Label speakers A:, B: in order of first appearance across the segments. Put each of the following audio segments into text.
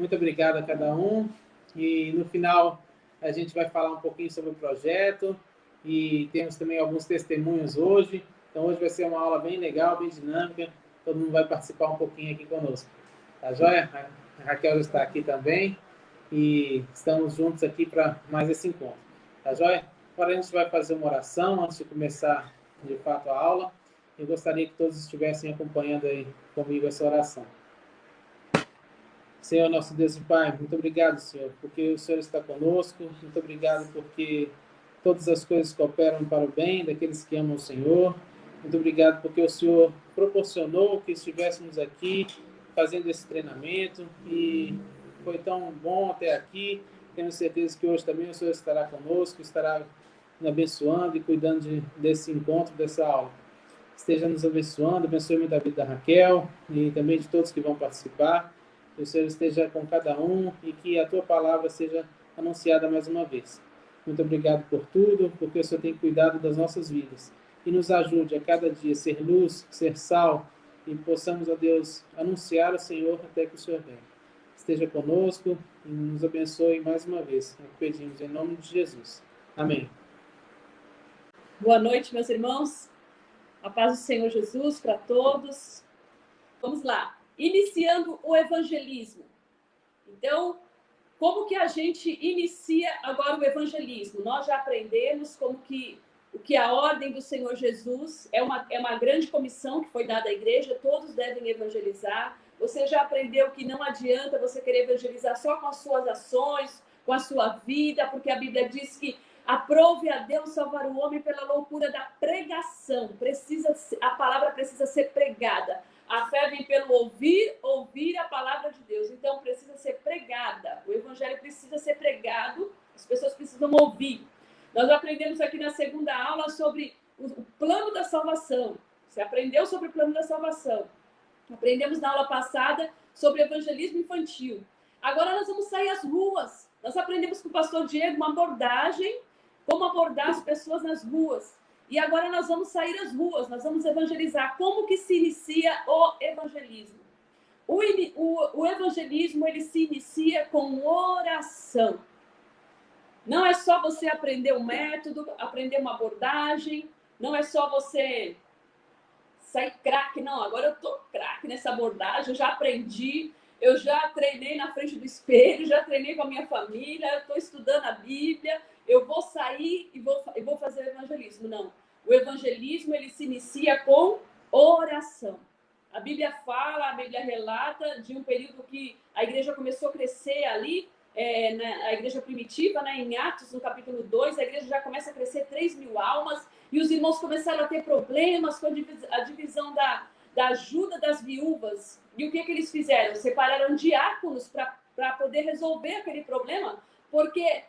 A: Muito obrigado a cada um. E no final a gente vai falar um pouquinho sobre o projeto e temos também alguns testemunhos hoje. Então hoje vai ser uma aula bem legal, bem dinâmica. Todo mundo vai participar um pouquinho aqui conosco. Tá joia? A Raquel está aqui também e estamos juntos aqui para mais esse encontro. Tá joia? Agora a gente vai fazer uma oração antes de começar de fato a aula. Eu gostaria que todos estivessem acompanhando aí comigo essa oração. Senhor, nosso Deus e Pai, muito obrigado, Senhor, porque o Senhor está conosco. Muito obrigado porque todas as coisas cooperam para o bem daqueles que amam o Senhor. Muito obrigado porque o Senhor proporcionou que estivéssemos aqui fazendo esse treinamento e foi tão bom até aqui. Tenho certeza que hoje também o Senhor estará conosco, estará nos abençoando e cuidando desse encontro, dessa aula. Esteja nos abençoando, abençoe muito a vida da Raquel e também de todos que vão participar. Que o Senhor esteja com cada um e que a Tua palavra seja anunciada mais uma vez. Muito obrigado por tudo, porque o Senhor tem cuidado das nossas vidas. E nos ajude a cada dia ser luz, ser sal, e possamos, ó Deus, anunciar o Senhor até que o Senhor venha. Esteja conosco e nos abençoe mais uma vez. Pedimos em nome de Jesus. Amém.
B: Boa noite, meus irmãos. A paz do Senhor Jesus para todos. Vamos lá. Iniciando o evangelismo. Então, como que a gente inicia agora o evangelismo? Nós já aprendemos o que a ordem do Senhor Jesus é uma grande comissão que foi dada à igreja, todos devem evangelizar. Você já aprendeu que não adianta você querer evangelizar só com as suas ações, com a sua vida, porque a Bíblia diz que aprove a Deus salvar o homem pela loucura da pregação. A palavra precisa ser pregada. A fé vem pelo ouvir a palavra de Deus. Então, precisa ser pregada. O evangelho precisa ser pregado, as pessoas precisam ouvir. Nós aprendemos aqui na segunda aula sobre o plano da salvação. Você aprendeu sobre o plano da salvação. Aprendemos na aula passada sobre evangelismo infantil. Agora nós vamos sair às ruas. Nós aprendemos com o pastor Diego uma abordagem, como abordar as pessoas nas ruas. E agora nós vamos sair às ruas, nós vamos evangelizar. Como que se inicia o evangelismo? O evangelismo, ele se inicia com oração. Não é só você aprender um método, aprender uma abordagem, não é só você sair craque, não. Agora eu tô craque nessa abordagem, eu já aprendi, eu já treinei na frente do espelho, já treinei com a minha família, eu estou estudando a Bíblia, eu vou sair e vou fazer o evangelismo. Não. O evangelismo, ele se inicia com oração. A Bíblia fala, a Bíblia relata de um período que a igreja começou a crescer ali, a igreja primitiva, né, em Atos, no capítulo 2, a igreja já começa a crescer 3.000 almas, e os irmãos começaram a ter problemas com a divisão da ajuda das viúvas. E o que eles fizeram? Separaram diáconos para poder resolver aquele problema, porque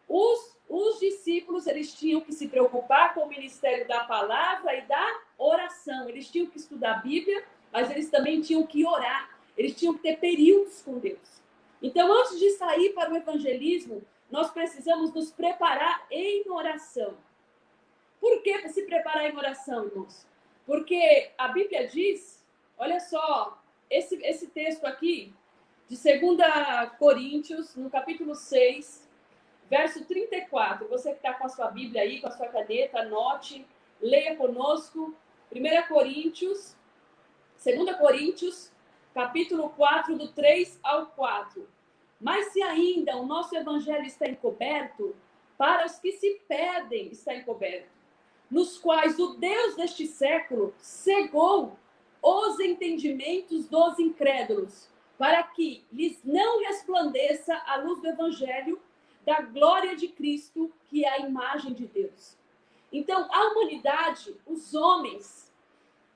B: os discípulos, eles tinham que se preocupar com o ministério da palavra e da oração. Eles tinham que estudar a Bíblia, mas eles também tinham que orar. Eles tinham que ter períodos com Deus. Então, antes de sair para o evangelismo, nós precisamos nos preparar em oração. Por que se preparar em oração, irmãos? Porque a Bíblia diz, olha só, esse texto aqui, de 2 Coríntios, no capítulo 6, verso 34, você que está com a sua Bíblia aí, com a sua caneta, anote, leia conosco. 2 Coríntios, capítulo 4, do 3 ao 4. Mas se ainda o nosso evangelho está encoberto, para os que se perdem está encoberto, nos quais o Deus deste século cegou os entendimentos dos incrédulos, para que lhes não resplandeça a luz do evangelho da glória de Cristo, que é a imagem de Deus. Então, a humanidade, os homens,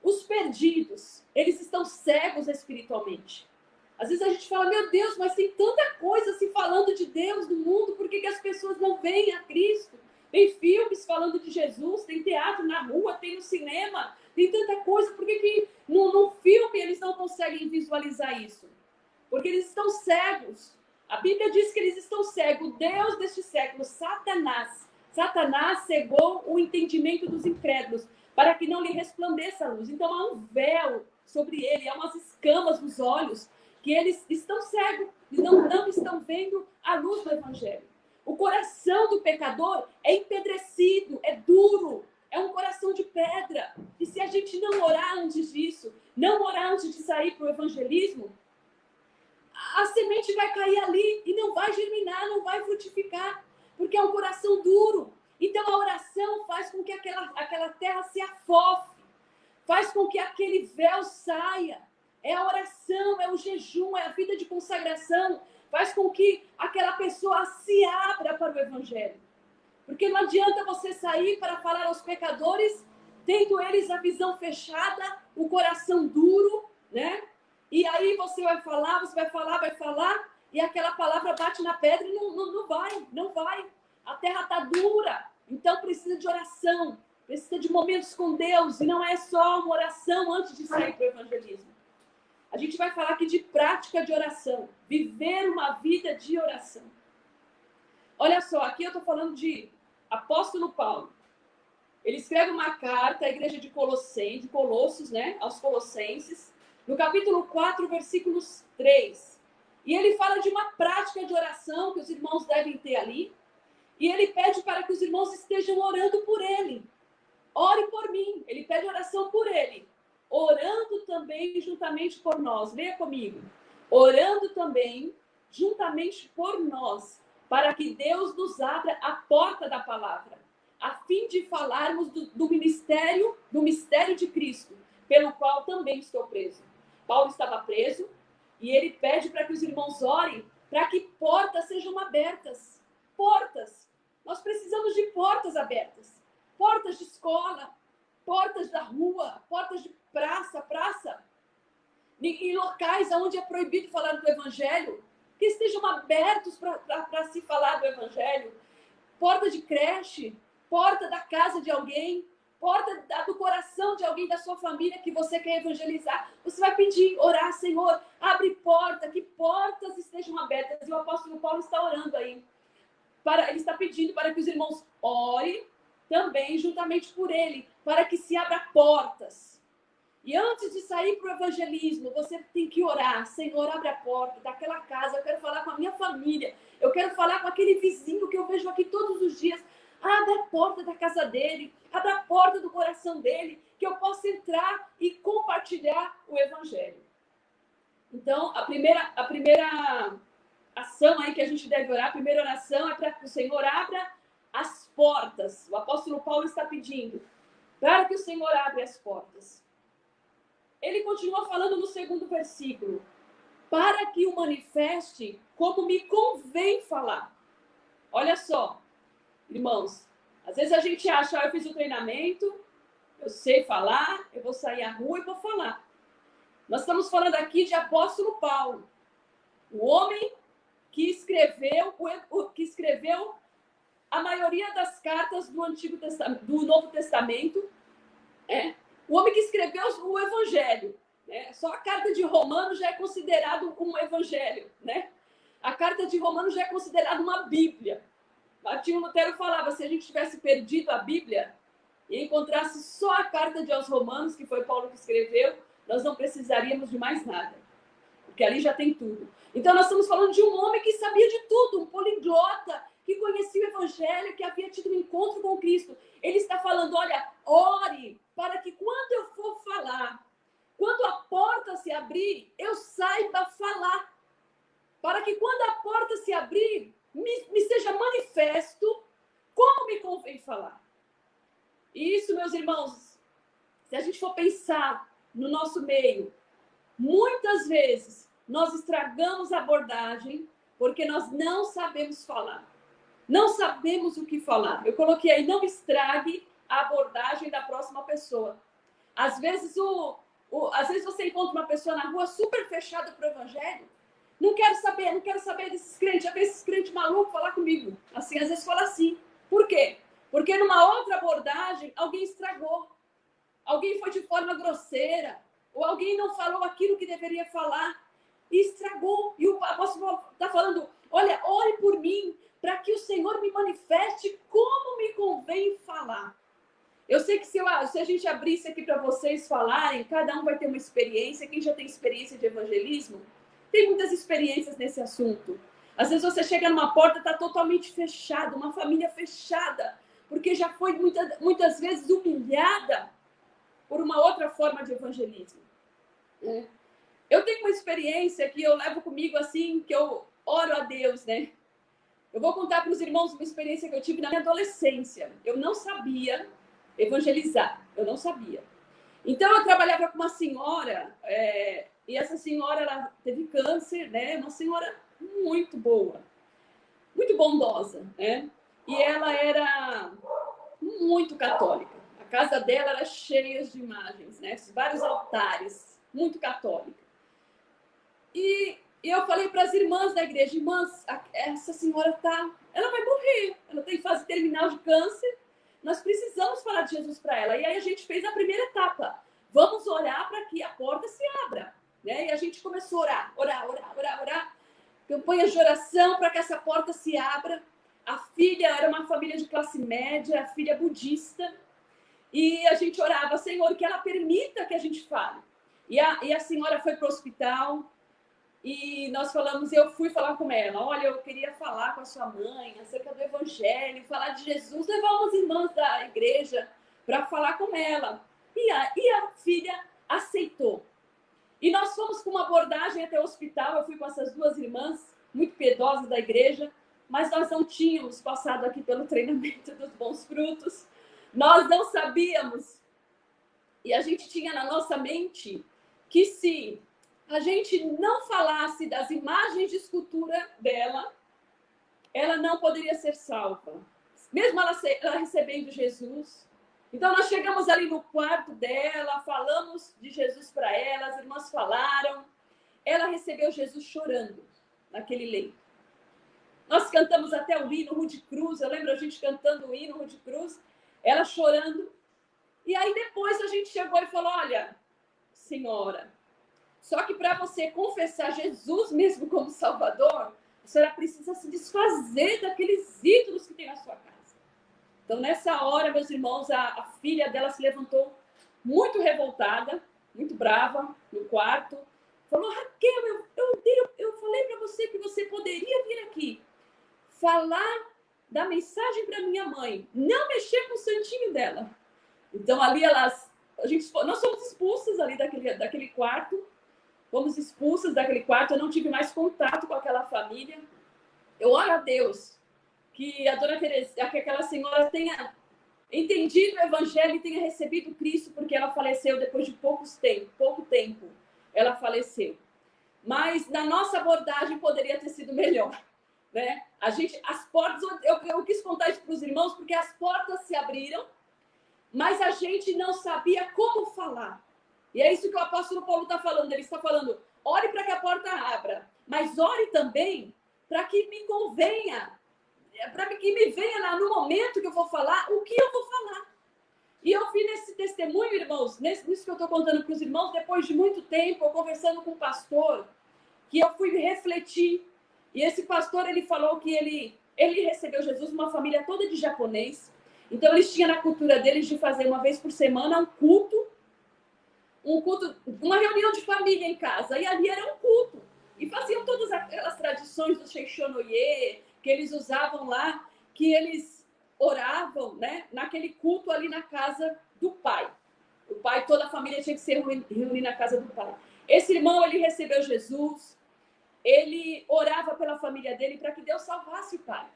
B: os perdidos, eles estão cegos espiritualmente. Às vezes a gente fala, meu Deus, mas tem tanta coisa se falando de Deus no mundo, por que as pessoas não veem a Cristo? Tem filmes falando de Jesus, tem teatro na rua, tem no cinema, tem tanta coisa, por que no filme eles não conseguem visualizar isso? Porque eles estão cegos. A Bíblia diz que eles estão cegos. O Deus deste século, Satanás cegou o entendimento dos incrédulos, para que não lhe resplandeça a luz. Então há um véu sobre ele, há umas escamas nos olhos, que eles estão cegos e não estão vendo a luz do Evangelho. O coração do pecador é empedrecido, é duro, é um coração de pedra. E se a gente não orar antes disso, não orar antes de sair para o evangelismo, a semente vai cair ali e não vai germinar, não vai frutificar, porque é um coração duro. Então a oração faz com que aquela terra se afofe, faz com que aquele véu saia. É a oração, é o jejum, é a vida de consagração, faz com que aquela pessoa se abra para o evangelho. Porque não adianta você sair para falar aos pecadores, tendo eles a visão fechada, o coração duro, né? E aí você vai falar, e aquela palavra bate na pedra e não vai. A terra está dura, então precisa de oração, precisa de momentos com Deus, e não é só uma oração antes de sair para o evangelismo. A gente vai falar aqui de prática de oração, viver uma vida de oração. Olha só, aqui eu estou falando de apóstolo Paulo. Ele escreve uma carta à igreja de Colossos, né, aos Colossenses, no capítulo 4, versículos 3. E ele fala de uma prática de oração que os irmãos devem ter ali. E ele pede para que os irmãos estejam orando por ele. Ore por mim. Ele pede oração por ele. Orando também juntamente por nós. Leia comigo. Orando também juntamente por nós, para que Deus nos abra a porta da palavra, a fim de falarmos do mistério de Cristo, pelo qual também estou preso. Paulo estava preso e ele pede para que os irmãos orem para que portas sejam abertas. Portas. Nós precisamos de portas abertas. Portas de escola, portas da rua, portas de praça. Em locais onde é proibido falar do evangelho, que estejam abertos para se falar do evangelho. Porta de creche, porta da casa de alguém, porta do coração de alguém da sua família que você quer evangelizar. Você vai pedir, orar, Senhor, abre porta, que portas estejam abertas. E o apóstolo Paulo está orando aí. Ele está pedindo para que os irmãos orem também juntamente por ele, para que se abra portas. E antes de sair para o evangelismo, você tem que orar. Senhor, abre a porta daquela casa. Eu quero falar com a minha família. Eu quero falar com aquele vizinho que eu vejo aqui todos os dias. Abre a porta da casa dele. Abre a porta do coração dele. Que eu possa entrar e compartilhar o evangelho. Então, a primeira ação aí que a gente deve orar, a primeira oração é para que o Senhor abra as portas. O apóstolo Paulo está pedindo para que o Senhor abra as portas. Ele continua falando no segundo versículo, para que o manifeste como me convém falar. Olha só, irmãos, às vezes a gente acha, eu fiz o treinamento, eu sei falar, eu vou sair à rua e vou falar. Nós estamos falando aqui de apóstolo Paulo, o homem que escreveu a maioria das cartas do Novo Testamento, o homem que escreveu o Evangelho, né? Só a carta de Romanos já é considerado um Evangelho, né? A carta de Romanos já é considerada uma Bíblia. Martinho Lutero falava, se a gente tivesse perdido a Bíblia e encontrasse só a carta aos Romanos, que foi Paulo que escreveu, nós não precisaríamos de mais nada, porque ali já tem tudo. Então nós estamos falando de um homem que sabia de tudo, um poliglota, que conhecia o Evangelho, que havia tido um encontro com Cristo. Ele está falando, olha, ore, para que quando eu for falar, quando a porta se abrir, eu saiba falar. Para que quando a porta se abrir, me seja manifesto como me convém falar. E isso, meus irmãos, se a gente for pensar no nosso meio, muitas vezes nós estragamos a abordagem porque nós não sabemos falar. Não sabemos o que falar. Eu coloquei aí, não estrague a abordagem da próxima pessoa. Às vezes, às vezes você encontra uma pessoa na rua super fechada para o evangelho. Não quero saber desses crentes. Já vi esses crentes malucos falar comigo. Assim, às vezes fala assim. Por quê? Porque numa outra abordagem, alguém estragou. Alguém foi de forma grosseira. Ou alguém não falou aquilo que deveria falar. E estragou. E o apóstolo está falando, olha, ore por mim, para que o Senhor me manifeste como me convém falar. Eu sei que se a gente abrisse aqui para vocês falarem, cada um vai ter uma experiência. Quem já tem experiência de evangelismo, tem muitas experiências nesse assunto. Às vezes você chega numa porta, está totalmente fechada, uma família fechada, porque já foi muitas vezes humilhada por uma outra forma de evangelismo. Eu tenho uma experiência que eu levo comigo assim, que eu oro a Deus, né? Eu vou contar para os irmãos uma experiência que eu tive na minha adolescência. Eu não sabia evangelizar, eu não sabia. Então eu trabalhava com uma senhora, e essa senhora ela teve câncer, né? Uma senhora muito boa, muito bondosa, né? E ela era muito católica. A casa dela era cheia de imagens, né? Vários altares, muito católica. E eu falei para as irmãs da igreja, irmãs, essa senhora ela vai morrer, ela tem fase terminal de câncer, nós precisamos falar de Jesus para ela. E aí a gente fez a primeira etapa, vamos orar para que a porta se abra, né? E a gente começou a orar, campanha de oração para que essa porta se abra. A filha era uma família de classe média, a filha budista, e a gente orava, Senhor, que ela permita que a gente fale. E a senhora foi para o hospital, e nós falamos, eu fui falar com ela, olha, eu queria falar com a sua mãe acerca do evangelho, falar de Jesus, levar umas irmãs da igreja para falar com ela. E a filha aceitou. E nós fomos com uma abordagem até o hospital, eu fui com essas duas irmãs, muito piedosas da igreja, mas nós não tínhamos passado aqui pelo treinamento dos bons frutos, nós não sabíamos. E a gente tinha na nossa mente que se a gente não falasse das imagens de escultura dela, ela não poderia ser salva. Mesmo ela recebendo Jesus. Então, nós chegamos ali no quarto dela, falamos de Jesus para ela, as irmãs falaram. Ela recebeu Jesus chorando naquele leito. Nós cantamos até o hino Rude Cruz, eu lembro a gente cantando o hino Rude Cruz, ela chorando. E aí depois a gente chegou e falou, olha, senhora, só que para você confessar Jesus mesmo como Salvador, a senhora precisa se desfazer daqueles ídolos que tem na sua casa. Então, nessa hora, meus irmãos, a filha dela se levantou muito revoltada, muito brava, no quarto. Falou, Raquel, eu falei para você que você poderia vir aqui falar da mensagem para minha mãe, não mexer com o santinho dela. Então, ali nós fomos expulsas ali daquele quarto. Fomos expulsas daquele quarto, eu não tive mais contato com aquela família. Eu oro a Deus que a dona Teresa, que aquela senhora tenha entendido o evangelho e tenha recebido Cristo, porque ela faleceu depois de pouco tempo. Ela faleceu. Mas na nossa abordagem poderia ter sido melhor, né? As portas, eu quis contar isso para os irmãos, porque as portas se abriram, mas a gente não sabia como falar. E é isso que o apóstolo Paulo está falando. Ele está falando, ore para que a porta abra, mas ore também para que me convenha, para que me venha no momento que eu vou falar, o que eu vou falar. E eu vi nesse testemunho, irmãos, nisso que eu estou contando para os irmãos, depois de muito tempo, eu conversando com um pastor, que eu fui refletir. E esse pastor, ele falou que ele recebeu Jesus numa família toda de japonês. Então, eles tinham na cultura deles de fazer uma vez por semana um culto, uma reunião de família em casa, e ali era um culto. E faziam todas aquelas tradições do Seishonoye, que eles usavam lá, que eles oravam, né, naquele culto ali na casa do pai. O pai, toda a família tinha que se reunir na casa do pai. Esse irmão, ele recebeu Jesus, ele orava pela família dele para que Deus salvasse o pai.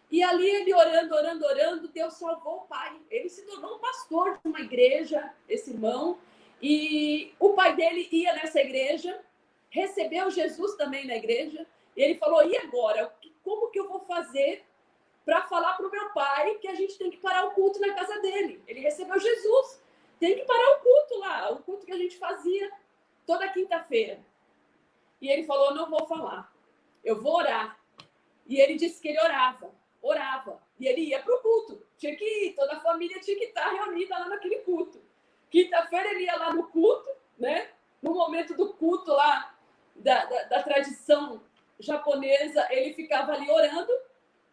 B: E ali ele orando, Deus salvou o pai. Ele se tornou um pastor de uma igreja, esse irmão. E o pai dele ia nessa igreja, recebeu Jesus também na igreja, e ele falou, e agora? Como que eu vou fazer para falar para o meu pai que a gente tem que parar o culto na casa dele? Ele recebeu Jesus, tem que parar o culto lá, o culto que a gente fazia toda quinta-feira. E ele falou, não vou falar, eu vou orar. E ele disse que ele orava, e ele ia para o culto, tinha que ir, toda a família tinha que estar reunida lá naquele culto. Quinta-feira ele ia lá no culto, né? No momento do culto lá, da tradição japonesa, ele ficava ali orando,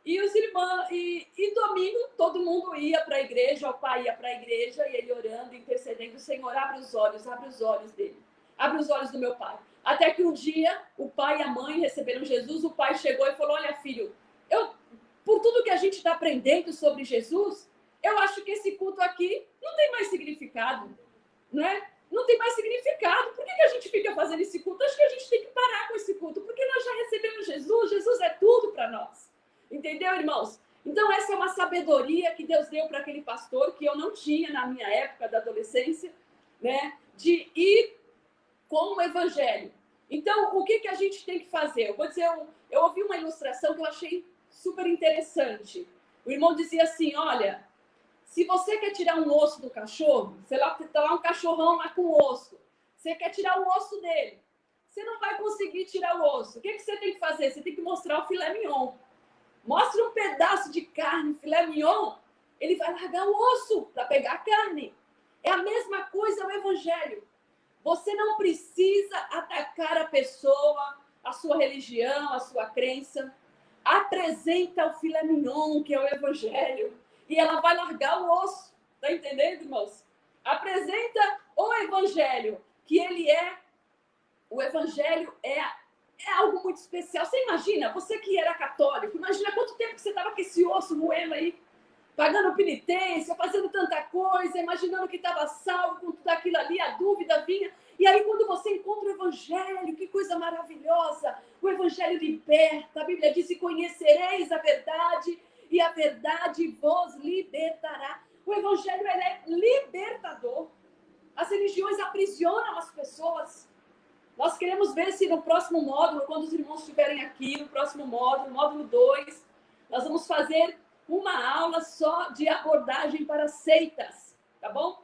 B: e os irmãos, e domingo todo mundo ia para a igreja, o pai ia para a igreja, e ele orando, intercedendo, Senhor, abre os olhos dele, abre os olhos do meu pai, Até que um dia, o pai e a mãe receberam Jesus, o pai chegou e falou, olha filho, por tudo que a gente está aprendendo sobre Jesus, eu acho que esse culto aqui não tem mais significado, né? Não tem mais significado. Por que a gente fica fazendo esse culto? Acho que a gente tem que parar com esse culto, porque nós já recebemos Jesus, Jesus é tudo para nós. Entendeu, irmãos? Então, essa é uma sabedoria que Deus deu para aquele pastor, que eu não tinha na minha época da adolescência, né? De ir com o evangelho. Então, o que a gente tem que fazer? Eu vou dizer, eu ouvi uma ilustração que eu achei super interessante. O irmão dizia assim, olha, se você quer tirar um osso do cachorro, sei lá, tá lá um cachorrão lá com osso, você quer tirar o osso dele, você não vai conseguir tirar o osso. O que você tem que fazer? Você tem que mostrar o filé mignon. Mostra um pedaço de carne, filé mignon, ele vai largar o osso para pegar a carne. É a mesma coisa o evangelho. Você não precisa atacar a pessoa, a sua religião, a sua crença. Apresenta o filé mignon, que é o evangelho, e ela vai largar o osso. Tá entendendo, irmãos? Apresenta o evangelho, que ele é... O evangelho é algo muito especial. Você imagina, você que era católico, imagina quanto tempo que você estava com esse osso moendo aí, pagando penitência, fazendo tanta coisa, imaginando que estava salvo com tudo aquilo ali, a dúvida vinha. E aí, quando você encontra o evangelho, que coisa maravilhosa! O evangelho liberta. A Bíblia diz, conhecereis a verdade e a verdade vos libertará. O evangelho, ele é libertador. As religiões aprisionam as pessoas. Nós queremos ver se no próximo módulo, quando os irmãos estiverem aqui, no próximo módulo, módulo 2, nós vamos fazer uma aula só de abordagem para seitas, tá bom?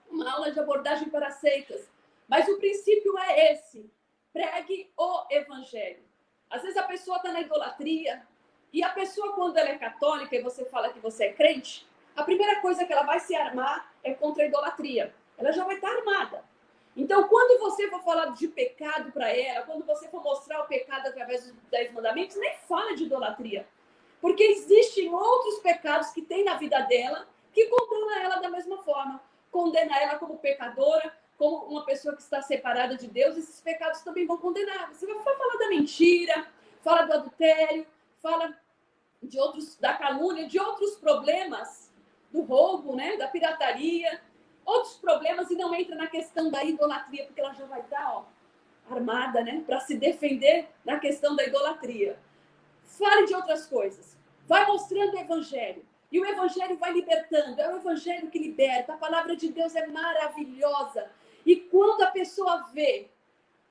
B: Uma aula de abordagem para seitas. Mas o princípio é esse: pregue o evangelho. Às vezes a pessoa está na idolatria, e a pessoa, quando ela é católica e você fala que você é crente, a primeira coisa que ela vai se armar é contra a idolatria. Ela já vai estar armada. Então, quando você for falar de pecado para ela, quando você for mostrar o pecado através dos 10 mandamentos, nem fala de idolatria. Porque existem outros pecados que tem na vida dela que condena ela da mesma forma. Condena ela como pecadora, como uma pessoa que está separada de Deus, esses pecados também vão condenar. Você vai falar da mentira, fala do adultério, fala de outros, da calúnia, de outros problemas, do roubo, né, da pirataria, outros problemas, e não entra na questão da idolatria, porque ela já vai estar armada, né, para se defender na questão da idolatria. Fale de outras coisas. Vai mostrando o evangelho. E o evangelho vai libertando. É o evangelho que liberta. A palavra de Deus é maravilhosa. E quando a pessoa vê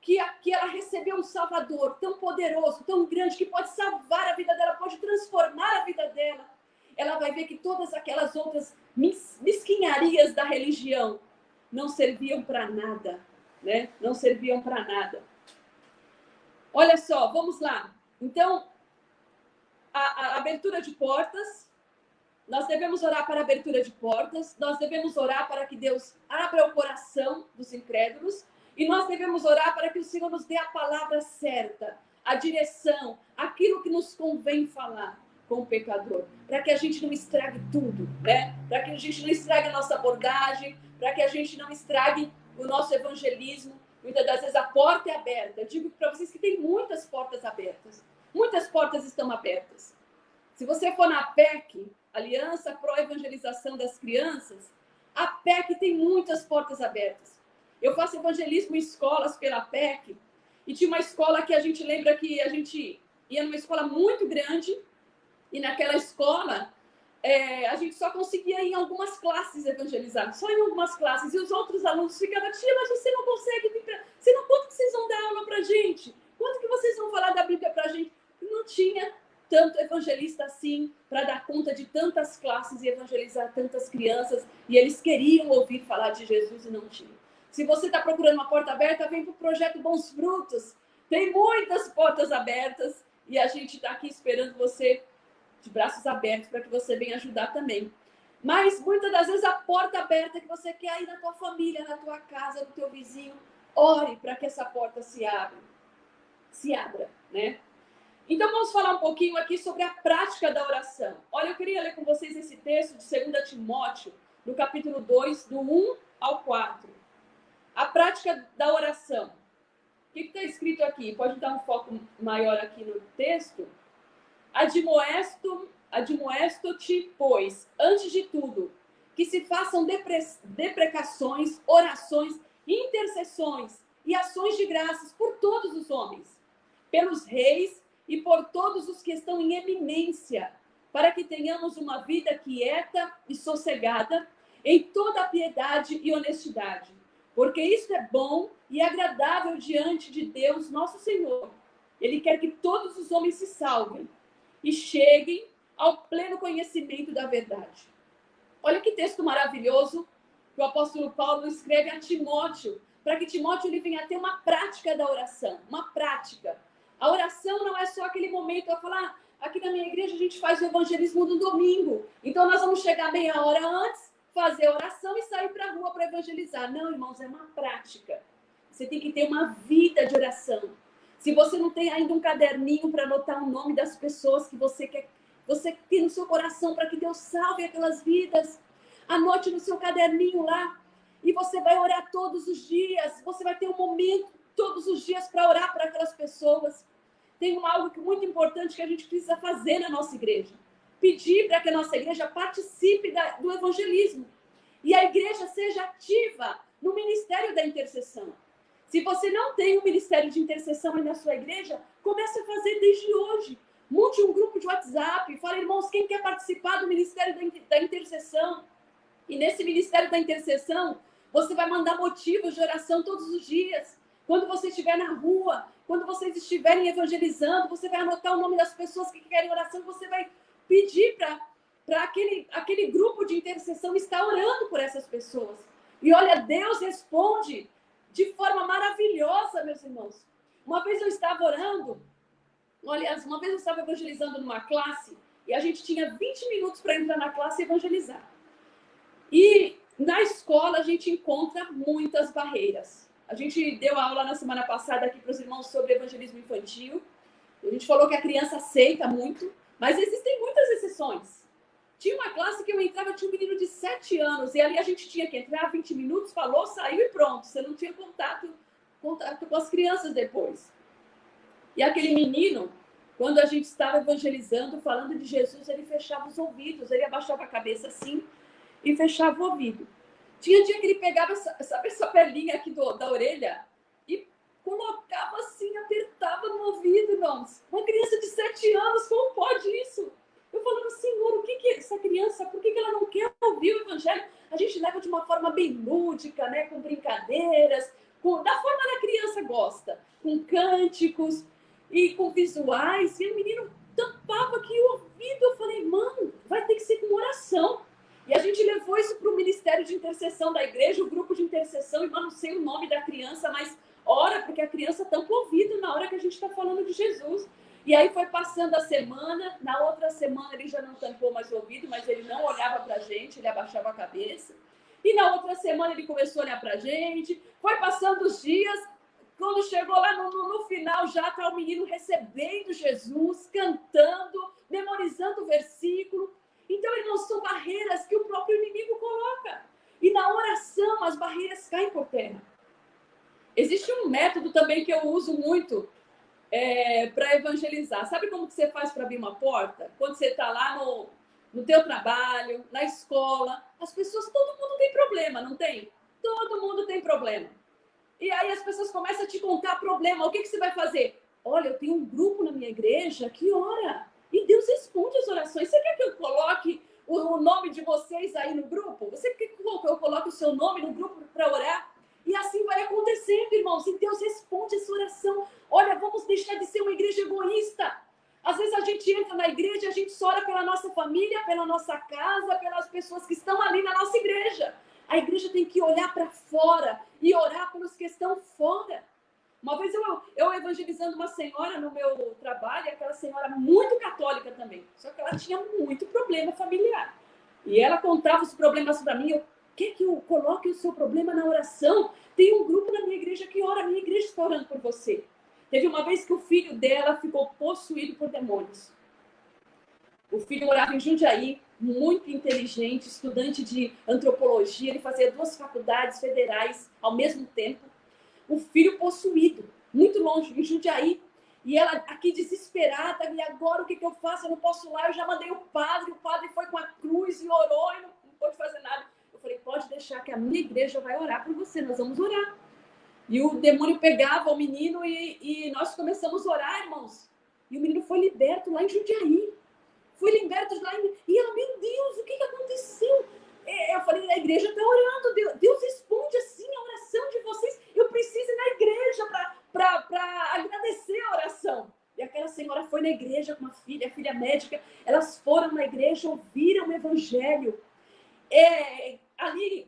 B: que ela recebeu um Salvador tão poderoso, tão grande, que pode salvar a vida dela, pode transformar a vida dela, ela vai ver que todas aquelas outras mesquinharias da religião não serviam para nada, né? Não serviam para nada. Olha só, vamos lá. Então, a abertura de portas, nós devemos orar para a abertura de portas, nós devemos orar para que Deus abra o coração dos incrédulos, e nós devemos orar para que o Senhor nos dê a palavra certa, a direção, aquilo que nos convém falar com o pecador, para que a gente não estrague tudo, né? Para que a gente não estrague a nossa abordagem, para que a gente não estrague o nosso evangelismo. Muitas das vezes a porta é aberta. Eu digo para vocês que tem muitas portas abertas. Muitas portas estão abertas. Se você for na APEC, Aliança Pro Evangelização das Crianças, a APEC tem muitas portas abertas. Eu faço evangelismo em escolas pela APEC, e tinha uma escola que a gente lembra que a gente ia numa escola muito grande, e naquela escola a gente só conseguia ir em algumas classes evangelizar, só em algumas classes, e os outros alunos ficavam, tia, mas você não consegue vir para... Quanto que vocês vão dar aula para gente? Quanto que vocês vão falar da Bíblia para gente? Não tinha tanto evangelista assim, para dar conta de tantas classes e evangelizar tantas crianças, e eles queriam ouvir falar de Jesus e não tinham. Se você está procurando uma porta aberta, vem para o Projeto Bons Frutos. Tem muitas portas abertas, e a gente está aqui esperando você de braços abertos para que você venha ajudar também. Mas muitas das vezes a porta aberta que você quer aí na tua família, na tua casa, no teu vizinho, ore para que essa porta se abra, né? Então vamos falar um pouquinho aqui sobre a prática da oração. Olha, eu queria ler com vocês esse texto de 2 Timóteo, no capítulo 2, do 1 ao 4. A prática da oração. O que está escrito aqui? Pode dar um foco maior aqui no texto? Admoesto-te, pois, antes de tudo, que se façam deprecações, orações, intercessões e ações de graças por todos os homens, pelos reis e por todos os que estão em eminência, para que tenhamos uma vida quieta e sossegada, em toda a piedade e honestidade, porque isso é bom e agradável diante de Deus, nosso Senhor. Ele quer que todos os homens se salvem e cheguem ao pleno conhecimento da verdade. Olha que texto maravilhoso que o apóstolo Paulo escreve a Timóteo, para que Timóteo ele venha ter uma prática da oração, uma prática. A oração não é só aquele momento a falar, aqui na minha igreja a gente faz o evangelismo no domingo, então nós vamos chegar meia hora antes, fazer a oração e sair para a rua para evangelizar. Não, irmãos, é uma prática. Você tem que ter uma vida de oração. Se você não tem ainda um caderninho para anotar o nome das pessoas que você tem no seu coração para que Deus salve aquelas vidas, anote no seu caderninho lá e você vai orar todos os dias. Você vai ter um momento todos os dias para orar para aquelas pessoas. Tem algo muito importante que a gente precisa fazer na nossa igreja. Pedir para que a nossa igreja participe do evangelismo. E a igreja seja ativa no ministério da intercessão. Se você não tem um ministério de intercessão aí na sua igreja, comece a fazer desde hoje. Monte um grupo de WhatsApp, fala, irmãos, quem quer participar do ministério da intercessão? E nesse ministério da intercessão, você vai mandar motivos de oração todos os dias. Quando você estiver na rua, quando vocês estiverem evangelizando, você vai anotar o nome das pessoas que querem oração, você vai pedir para aquele grupo de intercessão estar orando por essas pessoas. E olha, Deus responde de forma maravilhosa, meus irmãos. Uma vez eu estava orando, uma vez eu estava evangelizando numa classe, e a gente tinha 20 minutos para entrar na classe e evangelizar. E na escola a gente encontra muitas barreiras. A gente deu aula na semana passada aqui para os irmãos sobre evangelismo infantil. A gente falou que a criança aceita muito, mas existem muitas exceções. Tinha uma classe que eu entrava, tinha um menino de 7 anos, e ali a gente tinha que entrar 20 minutos, falou, saiu e pronto. Você não tinha contato com as crianças depois. E aquele menino, quando a gente estava evangelizando, falando de Jesus, ele fechava os ouvidos, ele abaixava a cabeça assim e fechava o ouvido. Tinha dia que ele pegava essa pelinha aqui da orelha e colocava assim, apertava no ouvido, irmãos. Uma criança de 7 anos, como pode isso? Eu falando, Senhor, o que é essa criança? Por que ela não quer ouvir o evangelho? A gente leva de uma forma bem lúdica, né? Com brincadeiras, da forma que a criança gosta, com cânticos e com visuais. E o menino tampava aqui o ouvido. Eu falei, mano, vai ter que ser com oração. E a gente levou isso para o Ministério de Intercessão da igreja, o grupo de intercessão, e não sei o nome da criança, mas ora, porque a criança tampa o ouvido na hora que a gente está falando de Jesus. E aí foi passando a semana, na outra semana ele já não tampou mais o ouvido, mas ele não olhava para a gente, ele abaixava a cabeça. E na outra semana ele começou a olhar para a gente, foi passando os dias, quando chegou lá no final já está o menino recebendo Jesus, cantando, memorizando o versículo. Então, irmãos, são barreiras que o próprio inimigo coloca. E na oração as barreiras caem por terra. Existe um método também que eu uso muito para evangelizar. Sabe como que você faz para abrir uma porta? Quando você está lá no teu trabalho, na escola, as pessoas, todo mundo tem problema, não tem? Todo mundo tem problema. E aí as pessoas começam a te contar problema. O que você vai fazer? Olha, eu tenho um grupo na minha igreja que ora. E Deus responde as orações. Você quer que eu coloque o nome de vocês aí no grupo? Você quer que eu coloque o seu nome no grupo para orar? E assim vai acontecendo, irmãos. E Deus responde essa oração. Olha, vamos deixar de ser uma igreja egoísta. Às vezes a gente entra na igreja e a gente só ora pela nossa família, pela nossa casa, pelas pessoas que estão ali na nossa igreja. A igreja tem que olhar para fora e orar pelos que estão fora. Uma vez eu evangelizando uma senhora no meu trabalho, aquela senhora muito católica também, só que ela tinha muito problema familiar. E ela contava os problemas para mim, quer que eu coloque o seu problema na oração? Tem um grupo na minha igreja que ora, a minha igreja está orando por você. Teve uma vez que o filho dela ficou possuído por demônios. O filho morava em Jundiaí, muito inteligente, estudante de antropologia, ele fazia 2 faculdades federais ao mesmo tempo. O filho possuído, muito longe, em Jundiaí. E ela aqui desesperada, e agora o que eu faço? Eu não posso ir lá, eu já mandei o padre foi com a cruz e orou e não pôde fazer nada. Eu falei, pode deixar que a minha igreja vai orar por você, nós vamos orar. E o demônio pegava o menino e nós começamos a orar, irmãos. E o menino foi liberto lá em Jundiaí. Foi liberto lá e ela, meu Deus, o que aconteceu? Eu falei, a igreja está orando, Deus responde assim a oração de vocês. Eu preciso ir na igreja para agradecer a oração. E aquela senhora foi na igreja com uma filha, a filha médica. Elas foram na igreja, ouviram o evangelho. Ali,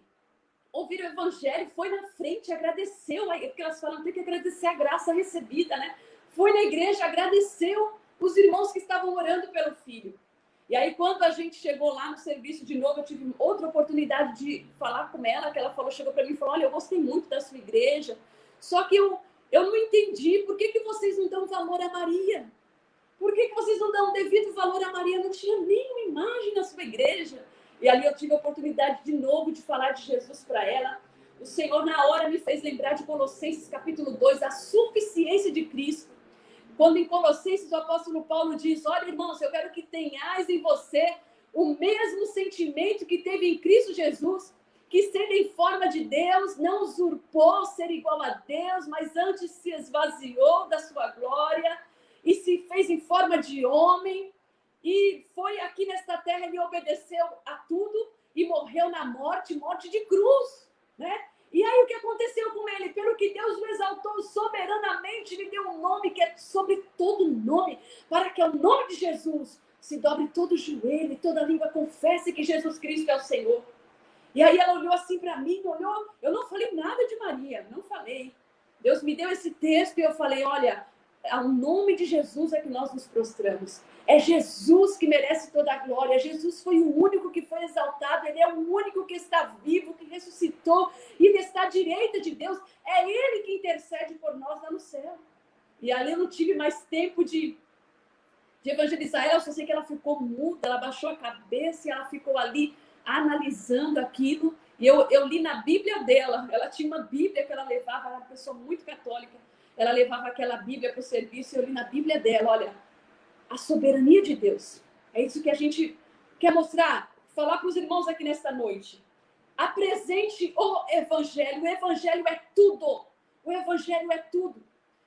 B: ouviram o evangelho, foi na frente, agradeceu. Porque elas falam, tem que agradecer a graça recebida, né? Foi na igreja, agradeceu os irmãos que estavam orando pelo filho. E aí, quando a gente chegou lá no serviço de novo, eu tive outra oportunidade de falar com ela, que ela chegou para mim e falou, olha, eu gostei muito da sua igreja, só que eu não entendi, por que vocês não dão valor a Maria? Por que vocês não dão devido valor a Maria? Não tinha nenhuma imagem na sua igreja. E ali eu tive a oportunidade de novo de falar de Jesus para ela. O Senhor, na hora, me fez lembrar de Colossenses capítulo 2, a suficiência de Cristo. Quando em Colossenses o apóstolo Paulo diz, olha, irmãos, eu quero que tenhais em você o mesmo sentimento que teve em Cristo Jesus, que sendo em forma de Deus, não usurpou ser igual a Deus, mas antes se esvaziou da sua glória e se fez em forma de homem, e foi aqui nesta terra, ele obedeceu a tudo e morreu na morte de cruz, né? E aí o que aconteceu com ele? Pelo que Deus o exaltou soberanamente, lhe deu um nome que é sobre todo nome, para que ao nome de Jesus se dobre todo o joelho e toda língua confesse que Jesus Cristo é o Senhor. E aí ela olhou assim para mim, eu não falei nada de Maria, não falei. Deus me deu esse texto e eu falei, olha, ao nome de Jesus é que nós nos prostramos. É Jesus que merece toda a glória. Jesus foi o único que foi exaltado. Ele é o único que está vivo, que ressuscitou e está à direita de Deus. É Ele que intercede por nós lá no céu. E ali eu não tive mais tempo de evangelizar ela. Eu só sei que ela ficou muda, ela baixou a cabeça e ela ficou ali analisando aquilo. E eu li na Bíblia dela. Ela tinha uma Bíblia que ela levava, ela era uma pessoa muito católica. Ela levava aquela Bíblia para o serviço e eu li na Bíblia dela, olha, a soberania de Deus. É isso que a gente quer mostrar, falar para os irmãos aqui nesta noite. Apresente o Evangelho é tudo. O Evangelho é tudo.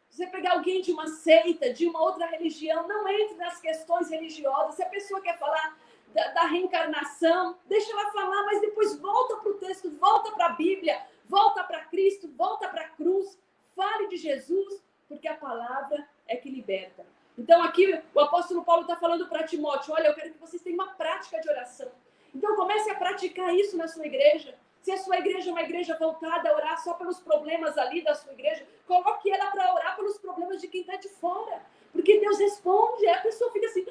B: Você pegar alguém de uma seita, de uma outra religião, não entre nas questões religiosas. Se a pessoa quer falar da reencarnação, deixa ela falar, mas depois volta para o texto, volta para a Bíblia, volta para Cristo, volta para a cruz. Fale de Jesus, porque a palavra é que liberta. Então aqui o apóstolo Paulo está falando para Timóteo, olha, eu quero que vocês tenham uma prática de oração. Então comece a praticar isso na sua igreja. Se a sua igreja é uma igreja voltada a orar só pelos problemas ali da sua igreja, coloque ela para orar pelos problemas de quem está de fora. Porque Deus responde, a pessoa fica assim,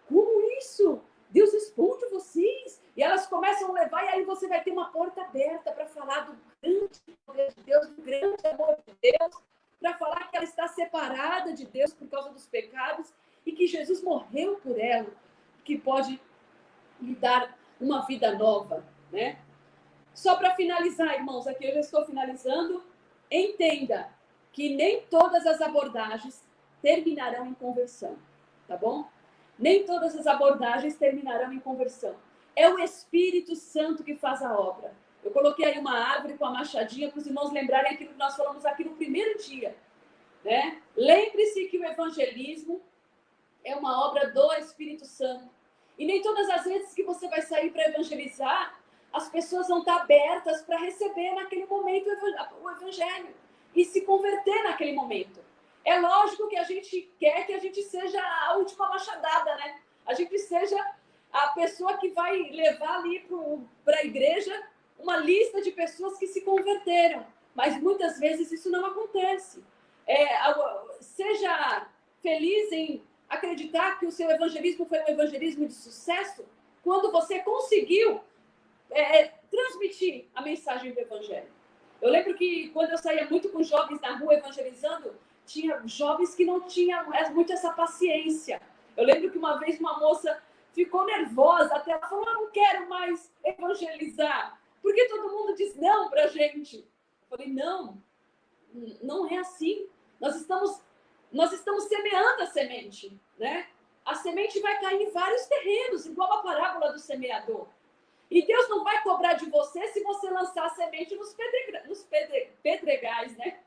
B: como isso? Deus responde vocês. E elas começam a levar, e aí você vai ter uma porta aberta para falar do grande poder de Deus, do grande amor de Deus, para falar que ela está separada de Deus por causa dos pecados e que Jesus morreu por ela, que pode lhe dar uma vida nova, né? Só para finalizar, irmãos, aqui eu já estou finalizando, entenda que nem todas as abordagens terminarão em conversão, tá bom? Nem todas as abordagens terminarão em conversão. É o Espírito Santo que faz a obra. Eu coloquei aí uma árvore com a machadinha para os irmãos lembrarem aquilo que nós falamos aqui no primeiro dia, né? Lembre-se que o evangelismo é uma obra do Espírito Santo. E nem todas as vezes que você vai sair para evangelizar, as pessoas vão estar abertas para receber naquele momento o evangelho e se converter naquele momento. É lógico que a gente quer que a gente seja a última machadada, né? A gente seja a pessoa que vai levar ali para a igreja uma lista de pessoas que se converteram. Mas muitas vezes isso não acontece. Seja feliz em acreditar que o seu evangelismo foi um evangelismo de sucesso quando você conseguiu transmitir a mensagem do evangelho. Eu lembro que quando eu saía muito com jovens na rua evangelizando, tinha jovens que não tinham muito essa paciência. Eu lembro que uma vez uma moça ficou nervosa, até ela falou, eu não quero mais evangelizar, porque todo mundo diz não pra gente. Eu falei, não é assim. Nós estamos semeando a semente, né? A semente vai cair em vários terrenos, igual a parábola do semeador. E Deus não vai cobrar de você se você lançar a semente nos pedregais, né?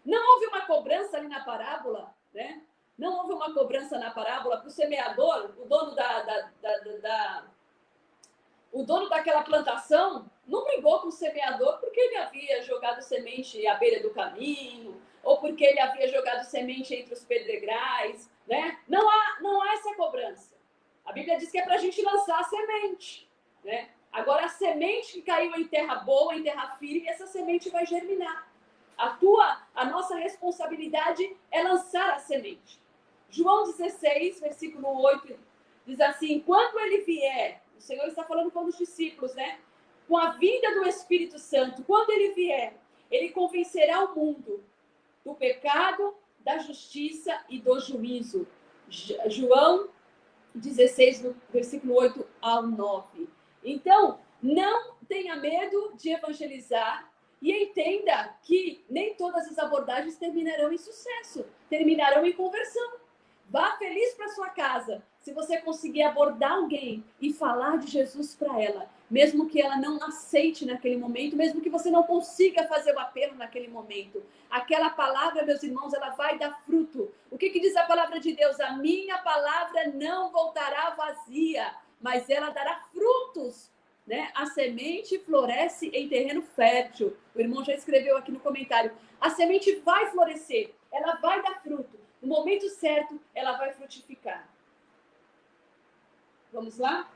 B: Não houve uma cobrança ali na parábola, né? Não houve uma cobrança na parábola para o semeador, o dono daquela plantação não brigou com o semeador porque ele havia jogado semente à beira do caminho, ou porque ele havia jogado semente entre os pedregais, né? Não há essa cobrança. A Bíblia diz que é para a gente lançar a semente, né? Agora, a semente que caiu em terra boa, em terra firme, essa semente vai germinar. A nossa responsabilidade é lançar a semente. João 16, versículo 8, diz assim: quando ele vier, o Senhor está falando com os discípulos, né? Com a vinda do Espírito Santo, quando ele vier, ele convencerá o mundo do pecado, da justiça e do juízo. João 16, versículo 8 ao 9. Então, não tenha medo de evangelizar e entenda que nem todas as abordagens terminarão em sucesso, terminarão em conversão. Vá feliz para sua casa se você conseguir abordar alguém e falar de Jesus para ela, mesmo que ela não aceite naquele momento, mesmo que você não consiga fazer o apelo naquele momento. Aquela palavra, meus irmãos, ela vai dar fruto. O que diz a palavra de Deus? A minha palavra não voltará vazia, mas ela dará frutos, né? A semente floresce em terreno fértil. O irmão já escreveu aqui no comentário. A semente vai florescer, ela vai dar fruto. No momento certo, ela vai frutificar. Vamos lá?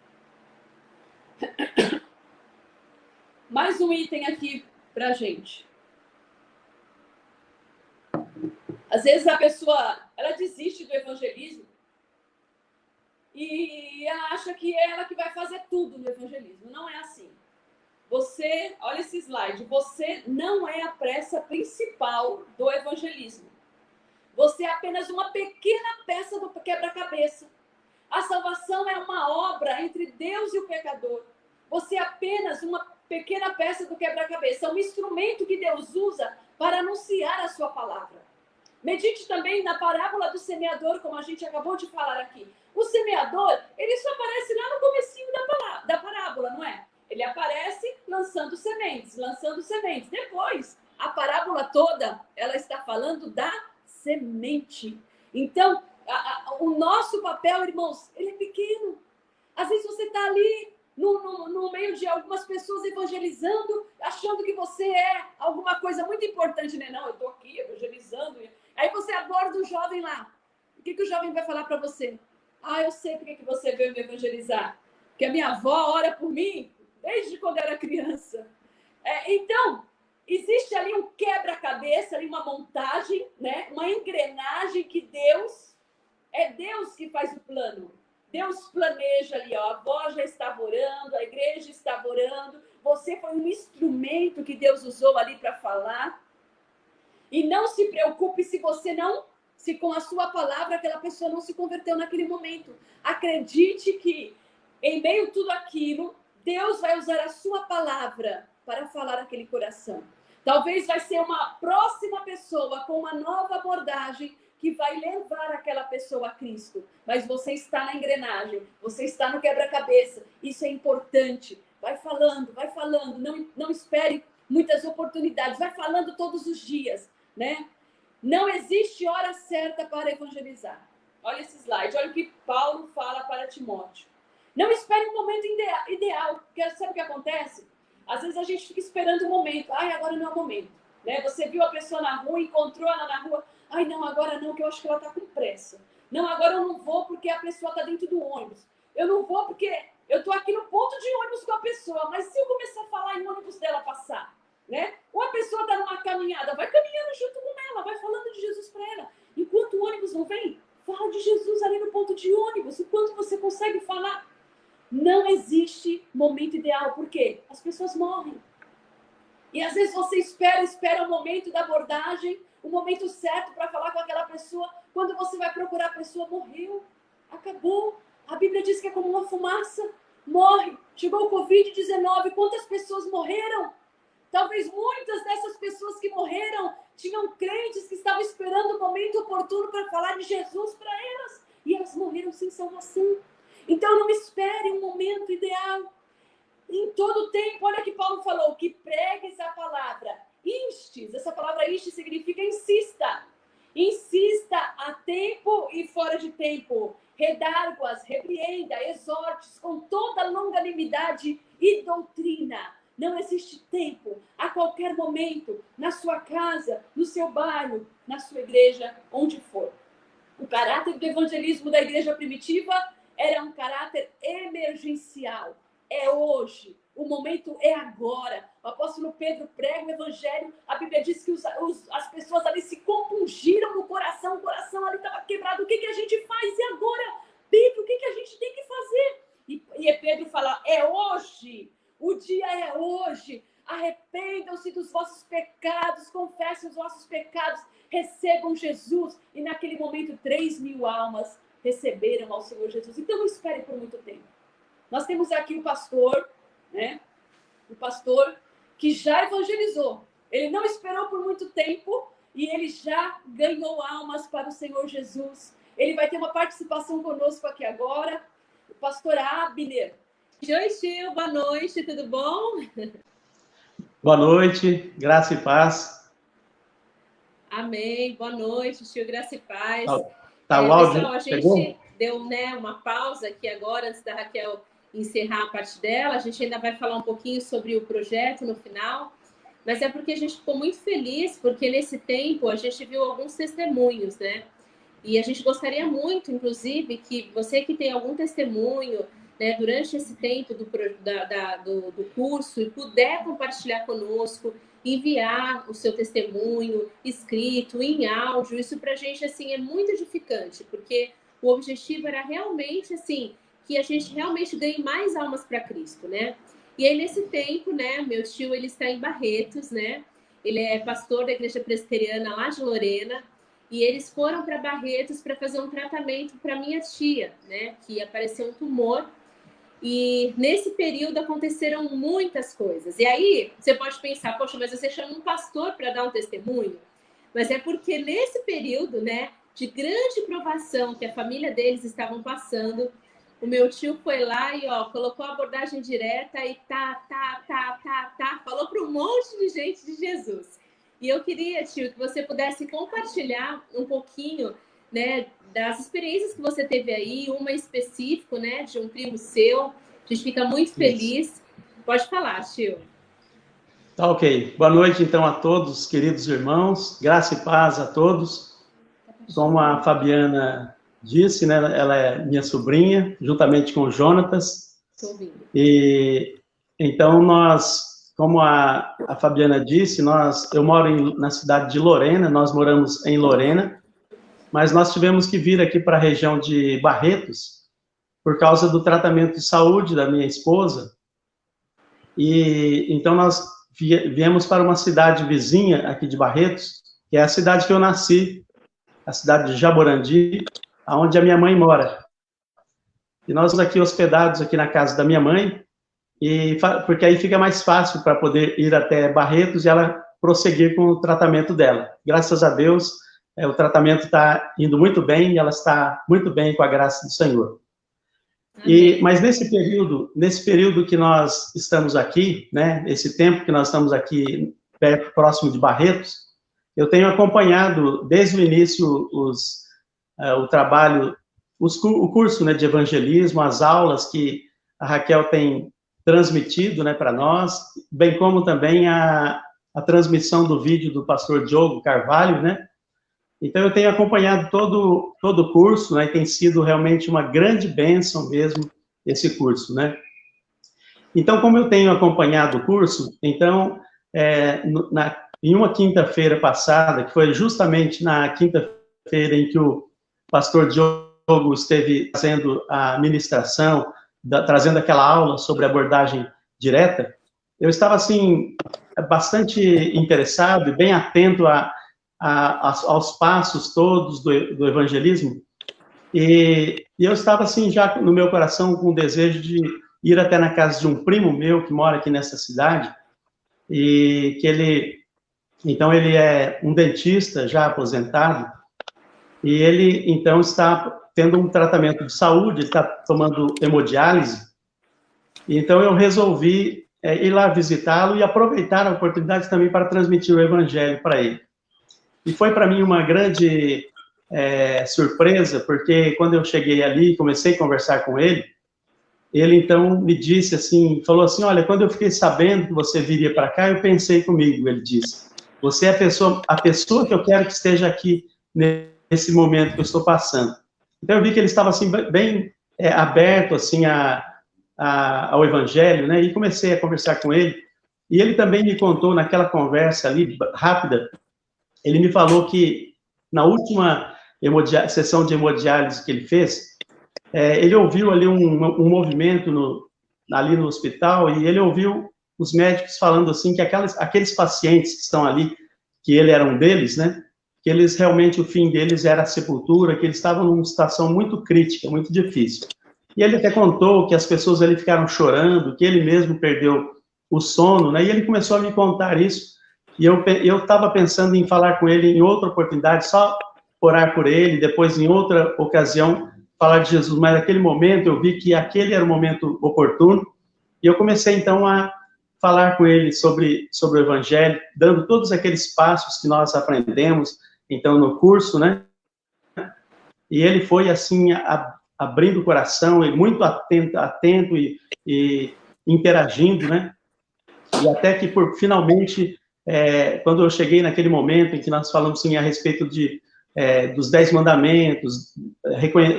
B: Mais um item aqui pra gente. Às vezes a pessoa, ela desiste do evangelismo e ela acha que é ela que vai fazer tudo no evangelismo. Não é assim. Você, olha esse slide, você não é a peça principal do evangelismo. Você é apenas uma pequena peça do quebra-cabeça. A salvação é uma obra entre Deus e o pecador. Você é apenas uma pequena peça do quebra-cabeça, um instrumento que Deus usa para anunciar a sua palavra. Medite também na parábola do semeador, como a gente acabou de falar aqui. O semeador, ele só aparece lá no comecinho da parábola, não é? Ele aparece lançando sementes. Depois, a parábola toda, ela está falando da semente. Então, o nosso papel, irmãos, ele é pequeno. Às vezes você está ali no meio de algumas pessoas evangelizando, achando que você é alguma coisa muito importante, né? Não, eu estou aqui evangelizando. Aí você aborda o jovem lá. O que o jovem vai falar para você? Ah, eu sei porque que você veio me evangelizar. Porque a minha avó ora por mim desde quando eu era criança. Então, existe ali um quebra-cabeça, ali uma montagem, né? Uma engrenagem que é Deus que faz o plano. Deus planeja ali, ó, a avó já estava orando, a igreja estava orando, você foi um instrumento que Deus usou ali para falar. E não se preocupe se com a sua palavra aquela pessoa não se converteu naquele momento. Acredite que em meio a tudo aquilo, Deus vai usar a sua palavra para falar aquele coração. Talvez vai ser uma próxima pessoa com uma nova abordagem que vai levar aquela pessoa a Cristo. Mas você está na engrenagem, você está no quebra-cabeça. Isso é importante. Vai falando. Não espere muitas oportunidades. Vai falando todos os dias, né? Não existe hora certa para evangelizar. Olha esse slide. Olha o que Paulo fala para Timóteo. Não espere um momento ideal. Porque sabe o que acontece? Às vezes a gente fica esperando um momento. Ai, agora não é o momento. Né? Você viu a pessoa na rua, encontrou ela na rua. Ai, não, agora não, que eu acho que ela está com pressa. Não, agora eu não vou porque a pessoa está dentro do ônibus. Eu não vou porque eu estou aqui no ponto de ônibus com a pessoa. Mas se eu começar a falar e o ônibus dela passar, né? Ou a pessoa está numa caminhada, vai caminhando junto com ela, vai falando de Jesus para ela. Enquanto o ônibus não vem, fala de Jesus ali no ponto de ônibus. Enquanto você consegue falar, não existe momento ideal. Por quê? As pessoas morrem. E às vezes você espera o momento da abordagem, o momento certo para falar com aquela pessoa. Quando você vai procurar a pessoa, morreu, acabou. A Bíblia diz que é como uma fumaça, morre. Chegou o Covid-19, quantas pessoas morreram? Talvez muitas dessas pessoas que morreram tinham crentes que estavam esperando oportuno para falar de Jesus para elas. E elas morreram sem salvação. Então não espere um momento ideal. Em todo tempo, olha que Paulo falou, que pregues a palavra. Instes, essa palavra instes significa insista. Insista a tempo e fora de tempo. Redargue-as, repreenda, exortes com toda longanimidade e doutrina. Não existe tempo, a qualquer momento, na sua casa, no seu bairro, na sua igreja, onde for. O caráter do evangelismo da igreja primitiva era um caráter emergencial. É hoje, o momento é agora. O apóstolo Pedro prega o evangelho, a Bíblia diz que as pessoas ali se compungiram no coração, o coração ali estava quebrado. O que a gente faz? E agora, Pedro, o que a gente tem que fazer? E Pedro fala, é hoje, o dia é hoje. Arrependam-se dos vossos pecados, confessem os vossos pecados, recebam Jesus. E naquele momento 3.000 almas receberam ao Senhor Jesus. Então não espere por muito tempo. Nós temos aqui o pastor, né? O pastor que já evangelizou. Ele não esperou por muito tempo e ele já ganhou almas para o Senhor Jesus. Ele vai ter uma participação conosco aqui agora. O pastor Abner.
C: Oi, tio, boa noite, tudo bom?
D: Boa noite, graça e paz.
C: Amém, boa noite, tio, graça e paz.
D: Tá o áudio?
C: Pessoal, a gente deu, né, uma pausa aqui agora, antes da Raquel encerrar a parte dela. A gente ainda vai falar um pouquinho sobre o projeto no final, mas é porque a gente ficou muito feliz, porque nesse tempo a gente viu alguns testemunhos, né? E a gente gostaria muito, inclusive, que você que tem algum testemunho, né, durante esse tempo do curso e puder compartilhar conosco, enviar o seu testemunho escrito, em áudio, isso para a gente assim, é muito edificante, porque o objetivo era realmente assim, que a gente realmente ganhe mais almas para Cristo, né? E aí nesse tempo, né, meu tio ele está em Barretos, né? Ele é pastor da igreja presbiteriana lá de Lorena, e eles foram para Barretos para fazer um tratamento para minha tia, né? Que apareceu um tumor. E nesse período aconteceram muitas coisas. E aí você pode pensar, poxa, mas você chama um pastor para dar um testemunho? Mas é porque nesse período, né, de grande provação que a família deles estavam passando, o meu tio foi lá e ó, colocou a abordagem direta e falou para um monte de gente de Jesus. E eu queria, tio, que você pudesse compartilhar um pouquinho, né, das experiências que você teve aí, uma específica, né, de um primo seu. A gente fica muito feliz. Pode falar, tio.
D: Tá ok. Boa noite, então, a todos, queridos irmãos. Graça e paz a todos. Como a Fabiana disse, né, ela é minha sobrinha, juntamente com o Jonatas.
C: Estou ouvindo.
D: E então nós, como a Fabiana disse, eu moro na cidade de Lorena, nós moramos em Lorena, mas nós tivemos que vir aqui para a região de Barretos por causa do tratamento de saúde da minha esposa. E então nós viemos para uma cidade vizinha aqui de Barretos, que é a cidade que eu nasci, a cidade de Jaborandi, onde a minha mãe mora. E nós aqui hospedados aqui na casa da minha mãe, porque aí fica mais fácil para poder ir até Barretos e ela prosseguir com o tratamento dela. Graças a Deus, o tratamento está indo muito bem e ela está muito bem com a graça do Senhor. Mas nesse período que nós estamos aqui, né, esse tempo que nós estamos aqui próximo de Barretos, eu tenho acompanhado desde o início o trabalho, o curso, né, de evangelismo, as aulas que a Raquel tem transmitido, né, para nós, bem como também a transmissão do vídeo do pastor Diogo Carvalho, né? Então, eu tenho acompanhado todo o curso, né, e tem sido realmente uma grande bênção mesmo esse curso, né? Então, como eu tenho acompanhado o curso, então, em uma quinta-feira passada, que foi justamente na quinta-feira em que o pastor Diogo esteve fazendo a ministração, trazendo aquela aula sobre abordagem direta, eu estava, assim, bastante interessado e bem atento aos passos todos do evangelismo, e eu estava, assim, já no meu coração com o desejo de ir até na casa de um primo meu que mora aqui nessa cidade, e que ele é um dentista já aposentado, e ele, então, está tendo um tratamento de saúde, ele está tomando hemodiálise, então eu resolvi ir lá visitá-lo e aproveitar a oportunidade também para transmitir o evangelho para ele. E foi para mim uma grande surpresa, porque quando eu cheguei ali e comecei a conversar com ele então me disse assim, falou assim, olha, quando eu fiquei sabendo que você viria para cá, eu pensei comigo, ele disse, você é a pessoa que eu quero que esteja aqui nesse momento que eu estou passando. Então eu vi que ele estava assim bem aberto assim ao evangelho, né? E comecei a conversar com ele. E ele também me contou naquela conversa ali rápida, ele me falou que na última sessão de hemodiálise que ele fez, ele ouviu ali um movimento ali no hospital e ele ouviu os médicos falando assim que aqueles pacientes que estão ali, que ele era um deles, né? Que eles realmente, o fim deles era a sepultura, que eles estavam numa situação muito crítica, muito difícil. E ele até contou que as pessoas ali ficaram chorando, que ele mesmo perdeu o sono, né? E ele começou a me contar isso, e eu estava pensando em falar com ele em outra oportunidade, só orar por ele, depois em outra ocasião falar de Jesus, mas naquele momento eu vi que aquele era o momento oportuno, e eu comecei então a falar com ele sobre o Evangelho, dando todos aqueles passos que nós aprendemos, então, no curso, né? E ele foi, assim, abrindo o coração, e muito atento e interagindo, né? E até que, finalmente, quando eu cheguei naquele momento em que nós falamos, assim, a respeito dos 10 mandamentos,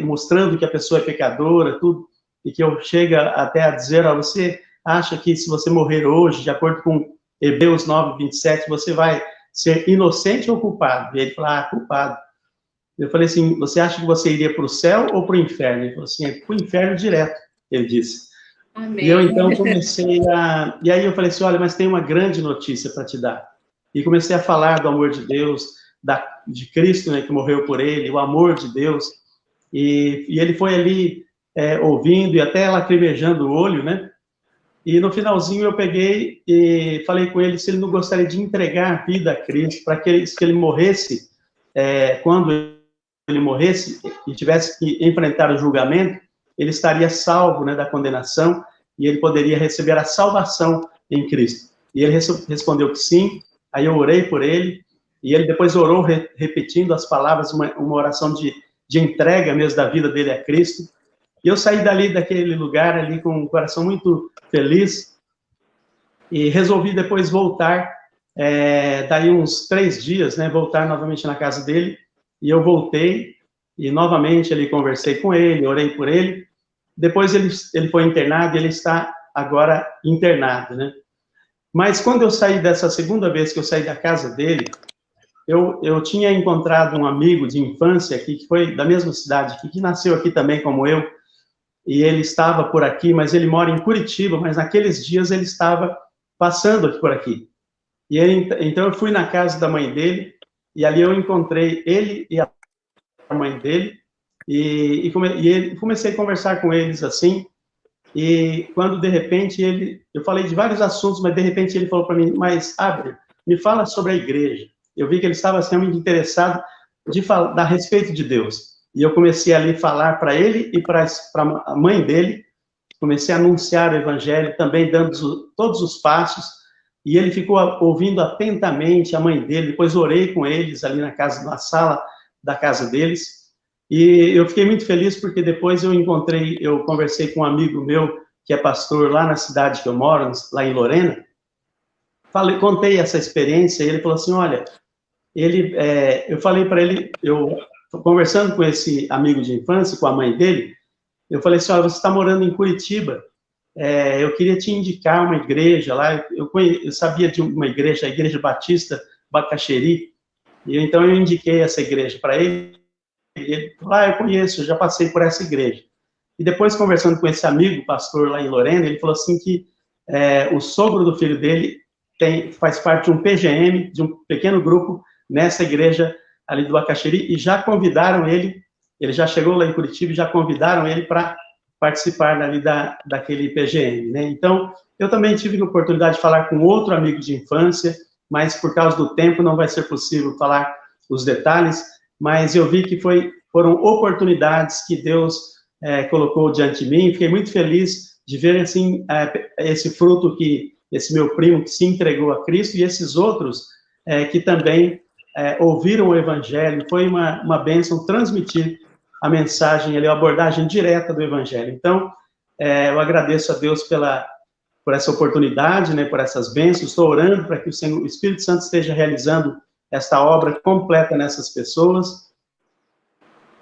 D: mostrando que a pessoa é pecadora, tudo, e que eu chega até a dizer, você acha que se você morrer hoje, de acordo com Hebreus 9:27, você vai ser inocente ou culpado? E ele falou, culpado. Eu falei assim, você acha que você iria para o céu ou para o inferno? Ele falou assim, para o inferno direto, ele disse. Amém. E eu então comecei e aí eu falei assim, olha, mas tem uma grande notícia para te dar. E comecei a falar do amor de Deus, de Cristo, né, que morreu por ele, o amor de Deus, e ele foi ali ouvindo e até lacrimejando o olho, né, e no finalzinho eu peguei e falei com ele se ele não gostaria de entregar a vida a Cristo, para que ele morresse, quando ele morresse e tivesse que enfrentar o julgamento, ele estaria salvo, né, da condenação, e ele poderia receber a salvação em Cristo. E ele respondeu que sim, aí eu orei por ele, e ele depois orou repetindo as palavras, uma oração de entrega mesmo da vida dele a Cristo. E eu saí daquele lugar ali com um coração muito feliz e resolvi depois voltar, daí uns 3 dias, né, voltar novamente na casa dele. E eu voltei e novamente ali conversei com ele, orei por ele. Depois ele foi internado e ele está agora internado, né? Mas quando eu saí dessa segunda vez que eu saí da casa dele, eu tinha encontrado um amigo de infância aqui, que foi da mesma cidade aqui, que nasceu aqui também como eu, e ele estava por aqui, mas ele mora em Curitiba, mas naqueles dias ele estava passando aqui por aqui. E então eu fui na casa da mãe dele, e ali eu encontrei ele e a mãe dele, e comecei a conversar com eles assim, e quando de repente eu falei de vários assuntos, mas de repente ele falou para mim, mas Abner, me fala sobre a igreja. Eu vi que ele estava realmente interessado de falar a respeito de Deus. E eu comecei ali a falar para ele e para a mãe dele, comecei a anunciar o evangelho, também dando todos os passos, e ele ficou ouvindo atentamente a mãe dele, depois orei com eles ali na sala da casa deles, e eu fiquei muito feliz porque depois eu conversei com um amigo meu, que é pastor lá na cidade que eu moro, lá em Lorena, contei essa experiência, e ele falou assim, olha, eu falei para ele, conversando com esse amigo de infância, com a mãe dele, eu falei assim, olha, você está morando em Curitiba, eu queria te indicar uma igreja lá, eu sabia de uma igreja, a Igreja Batista Bacaxeri, e então eu indiquei essa igreja para ele, e ele falou, eu conheço, eu já passei por essa igreja. E depois, conversando com esse amigo, pastor lá em Lorena, ele falou assim que o sogro do filho dele faz parte de um PGM, de um pequeno grupo, nessa igreja ali do Bacaxeri, e já convidaram ele já chegou lá em Curitiba e já convidaram ele para participar ali daquele PGM, né? Então, eu também tive a oportunidade de falar com outro amigo de infância, mas por causa do tempo não vai ser possível falar os detalhes, mas eu vi que foram oportunidades que Deus colocou diante de mim. Fiquei muito feliz de ver assim esse fruto que esse meu primo que se entregou a Cristo e esses outros que também ouviram o Evangelho. Foi uma bênção transmitir a mensagem, a abordagem direta do Evangelho. Então, eu agradeço a Deus por essa oportunidade, né, por essas bênçãos. Estou orando para que o Espírito Santo esteja realizando esta obra completa nessas pessoas.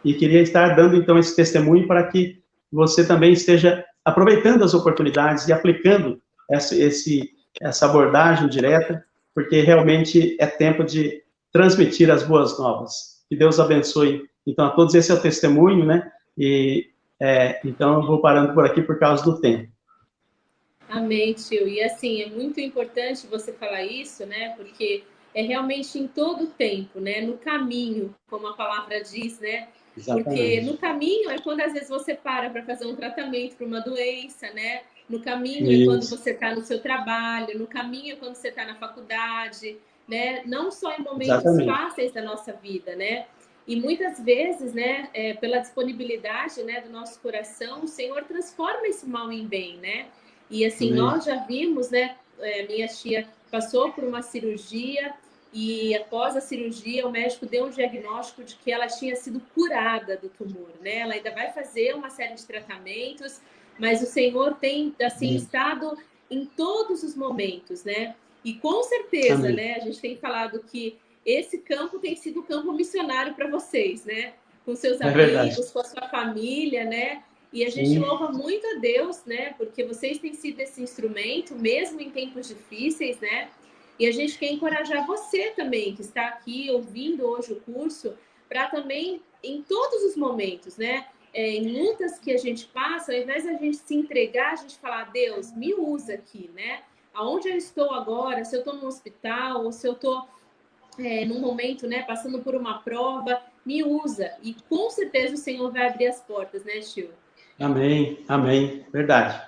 D: E queria estar dando, então, esse testemunho para que você também esteja aproveitando as oportunidades e aplicando essa abordagem direta, porque realmente é tempo de transmitir as boas novas. Que Deus abençoe, então, a todos. Esse é o testemunho, né? Então, eu vou parando por aqui por causa do tempo.
C: Amém, tio. E assim, é muito importante você falar isso, né? Porque é realmente em todo o tempo, né? No caminho, como a palavra diz, né? Exatamente. Porque no caminho é quando às vezes você para fazer um tratamento para uma doença, né? No caminho é quando você está no seu trabalho, no caminho é quando você está na faculdade, né? Não só em momentos fáceis da nossa vida, né? E muitas vezes, né, pela disponibilidade, né, do nosso coração, o Senhor transforma esse mal em bem, né? E assim, nós já vimos, né, minha tia passou por uma cirurgia e após a cirurgia o médico deu um diagnóstico de que ela tinha sido curada do tumor, né? Ela ainda vai fazer uma série de tratamentos, mas o Senhor tem, assim, estado em todos os momentos, né? E com certeza, né, a gente tem falado que esse campo tem sido o campo missionário para vocês, né? Com seus amigos, com a sua família, né? E a gente louva muito a Deus, né? Porque vocês têm sido esse instrumento, mesmo em tempos difíceis, né? E a gente quer encorajar você também, que está aqui ouvindo hoje o curso, para também, em todos os momentos, né? Em lutas que a gente passa, ao invés de a gente se entregar, a gente falar, Deus, me usa aqui, né? Aonde eu estou agora, se eu estou no hospital, ou se eu estou num momento, né, passando por uma prova, me usa. E com certeza o Senhor vai abrir as portas, né, tio?
D: Amém, amém, verdade.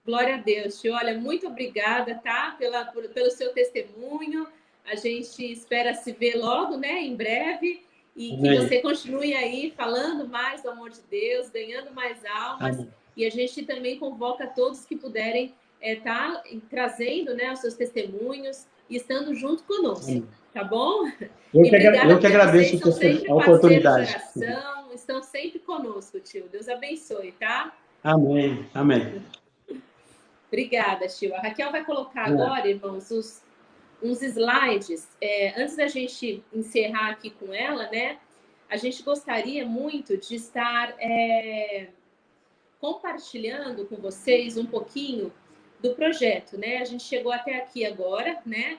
C: Glória a Deus, tio. Olha, muito obrigada, tá? Pelo seu testemunho. A gente espera se ver logo, né, em breve. E amém. Que você continue aí falando mais do amor de Deus, ganhando mais almas. Amém. E a gente também convoca todos que puderem estar trazendo, né, os seus testemunhos e estando junto conosco. Amém. Tá bom?
D: Eu que agradeço a oportunidade.
C: De oração, estão sempre conosco, tio. Deus abençoe, tá?
D: Amém, amém.
C: Obrigada, tio. A Raquel vai colocar agora, irmãos, uns slides. Antes da gente encerrar aqui com ela, né? A gente gostaria muito de estar compartilhando com vocês um pouquinho do projeto, né? A gente chegou até aqui agora, né?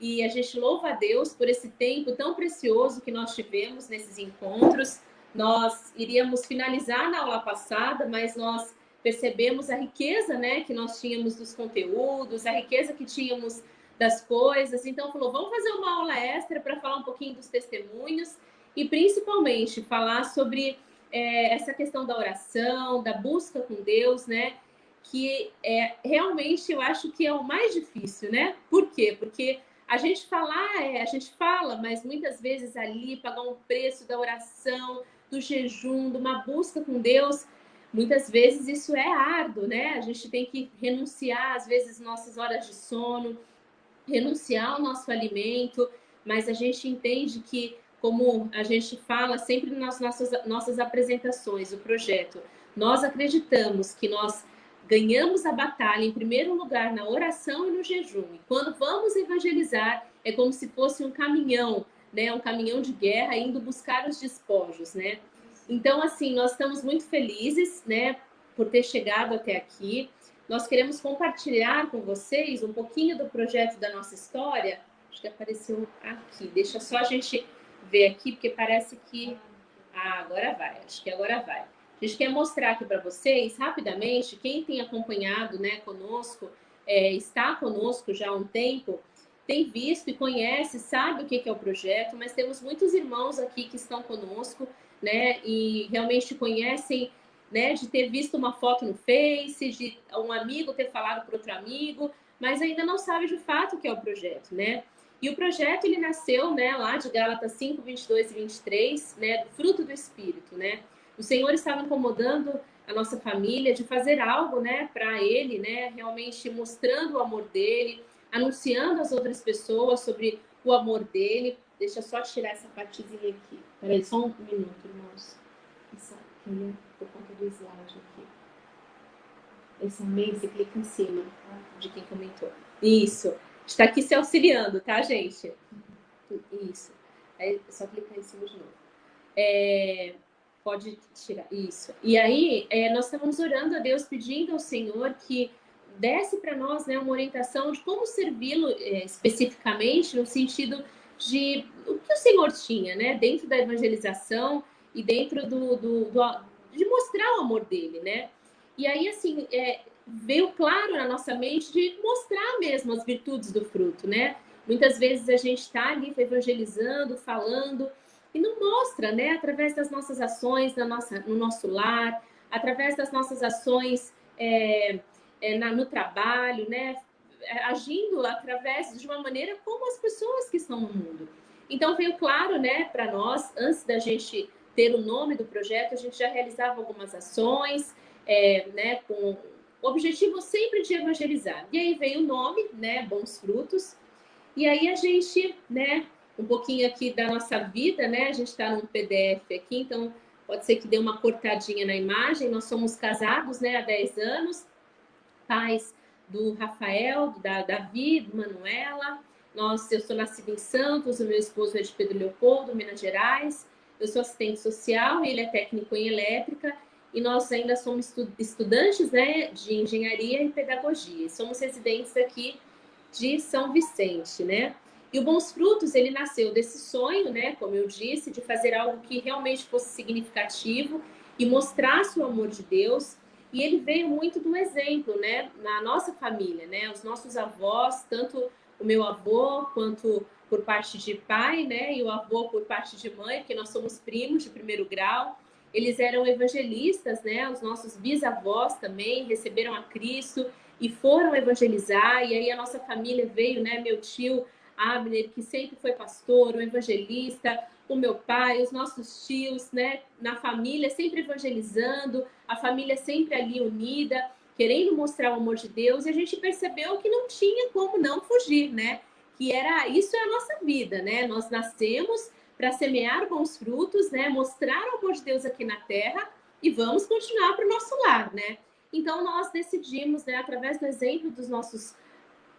C: E a gente louva a Deus por esse tempo tão precioso que nós tivemos nesses encontros. Nós iríamos finalizar na aula passada, mas nós percebemos a riqueza, né, que nós tínhamos dos conteúdos, a riqueza que tínhamos das coisas. Então, falou, vamos fazer uma aula extra para falar um pouquinho dos testemunhos e, principalmente, falar sobre essa questão da oração, da busca com Deus, né? Que realmente eu acho que é o mais difícil, né? Por quê? Porque a gente fala, mas muitas vezes ali pagar um preço da oração, do jejum, de uma busca com Deus, muitas vezes isso é árduo, né? A gente tem que renunciar, às vezes, nossas horas de sono, renunciar ao nosso alimento, mas a gente entende que, como a gente fala sempre nas nossas apresentações, o projeto, nós acreditamos que nós ganhamos a batalha, em primeiro lugar, na oração e no jejum. E quando vamos evangelizar, é como se fosse um caminhão, né? Um caminhão de guerra indo buscar os despojos, né? Então, assim, nós estamos muito felizes, né? Por ter chegado até aqui. Nós queremos compartilhar com vocês um pouquinho do projeto da nossa história. Acho que apareceu aqui. Deixa só a gente ver aqui, porque parece que... agora vai. Acho que agora vai. A gente quer mostrar aqui para vocês, rapidamente, quem tem acompanhado, né, conosco, está conosco já há um tempo, tem visto e conhece, sabe o que é o projeto, mas temos muitos irmãos aqui que estão conosco, né, e realmente conhecem, né, de ter visto uma foto no Face, de um amigo ter falado para outro amigo, mas ainda não sabe de fato o que é o projeto, né? E o projeto, ele nasceu, né, lá de Gálatas 5, 22 e 23, né, do fruto do Espírito, né? O Senhor estava incomodando a nossa família de fazer algo, né, para Ele, né, realmente mostrando o amor dEle, anunciando às outras pessoas sobre o amor dEle. Deixa eu só tirar essa partezinha aqui. Peraí, só um minuto, irmãos. Essa aqui, por conta do slide aqui. Esse amém, você clica em cima de quem comentou. Isso. Está aqui se auxiliando, tá, gente? Isso. Aí, só clicar em cima de novo. Pode tirar. Isso. E aí, nós estávamos orando a Deus, pedindo ao Senhor que desse para nós, né, uma orientação de como servi-lo especificamente, no sentido de o que o Senhor tinha, né, dentro da evangelização e dentro de mostrar o amor dele, né? E aí, assim, veio claro na nossa mente de mostrar mesmo as virtudes do fruto, né? Muitas vezes a gente está ali evangelizando, falando, e não mostra, né? Através das nossas ações no nosso lar, através das nossas ações no trabalho, né? Agindo através de uma maneira como as pessoas que estão no mundo. Então, veio claro, né, para nós, antes da gente ter o nome do projeto, a gente já realizava algumas ações, né, com o objetivo sempre de evangelizar. E aí veio o nome, né, Bons Frutos. E aí a gente, né, um pouquinho aqui da nossa vida, né, a gente está num PDF aqui, então pode ser que dê uma cortadinha na imagem. Nós somos casados, né, há 10 anos, pais do Rafael, da Davi, do Manuela. Eu sou nascida em Santos, o meu esposo é de Pedro Leopoldo, Minas Gerais. Eu sou assistente social, ele é técnico em elétrica. E nós ainda somos estudantes, né, de engenharia e pedagogia. Somos residentes aqui de São Vicente, né? E o Bons Frutos, ele nasceu desse sonho, né, como eu disse, de fazer algo que realmente fosse significativo e mostrasse o amor de Deus. E ele veio muito do exemplo, né, na nossa família, né? Os nossos avós, tanto o meu avô quanto por parte de pai, né, e o avô por parte de mãe, porque nós somos primos de primeiro grau. Eles eram evangelistas, né? Os nossos bisavós também receberam a Cristo e foram evangelizar. E aí a nossa família veio, né? Meu tio Abner, que sempre foi pastor, um evangelista, o meu pai, os nossos tios, né? Na família, sempre evangelizando, a família sempre ali unida, querendo mostrar o amor de Deus. E a gente percebeu que não tinha como não fugir, né? Que isso é a nossa vida, né? Nós nascemos para semear bons frutos, né? Mostrar o amor de Deus aqui na terra e vamos continuar para o nosso lar, né? Então, nós decidimos, né, através do exemplo dos nossos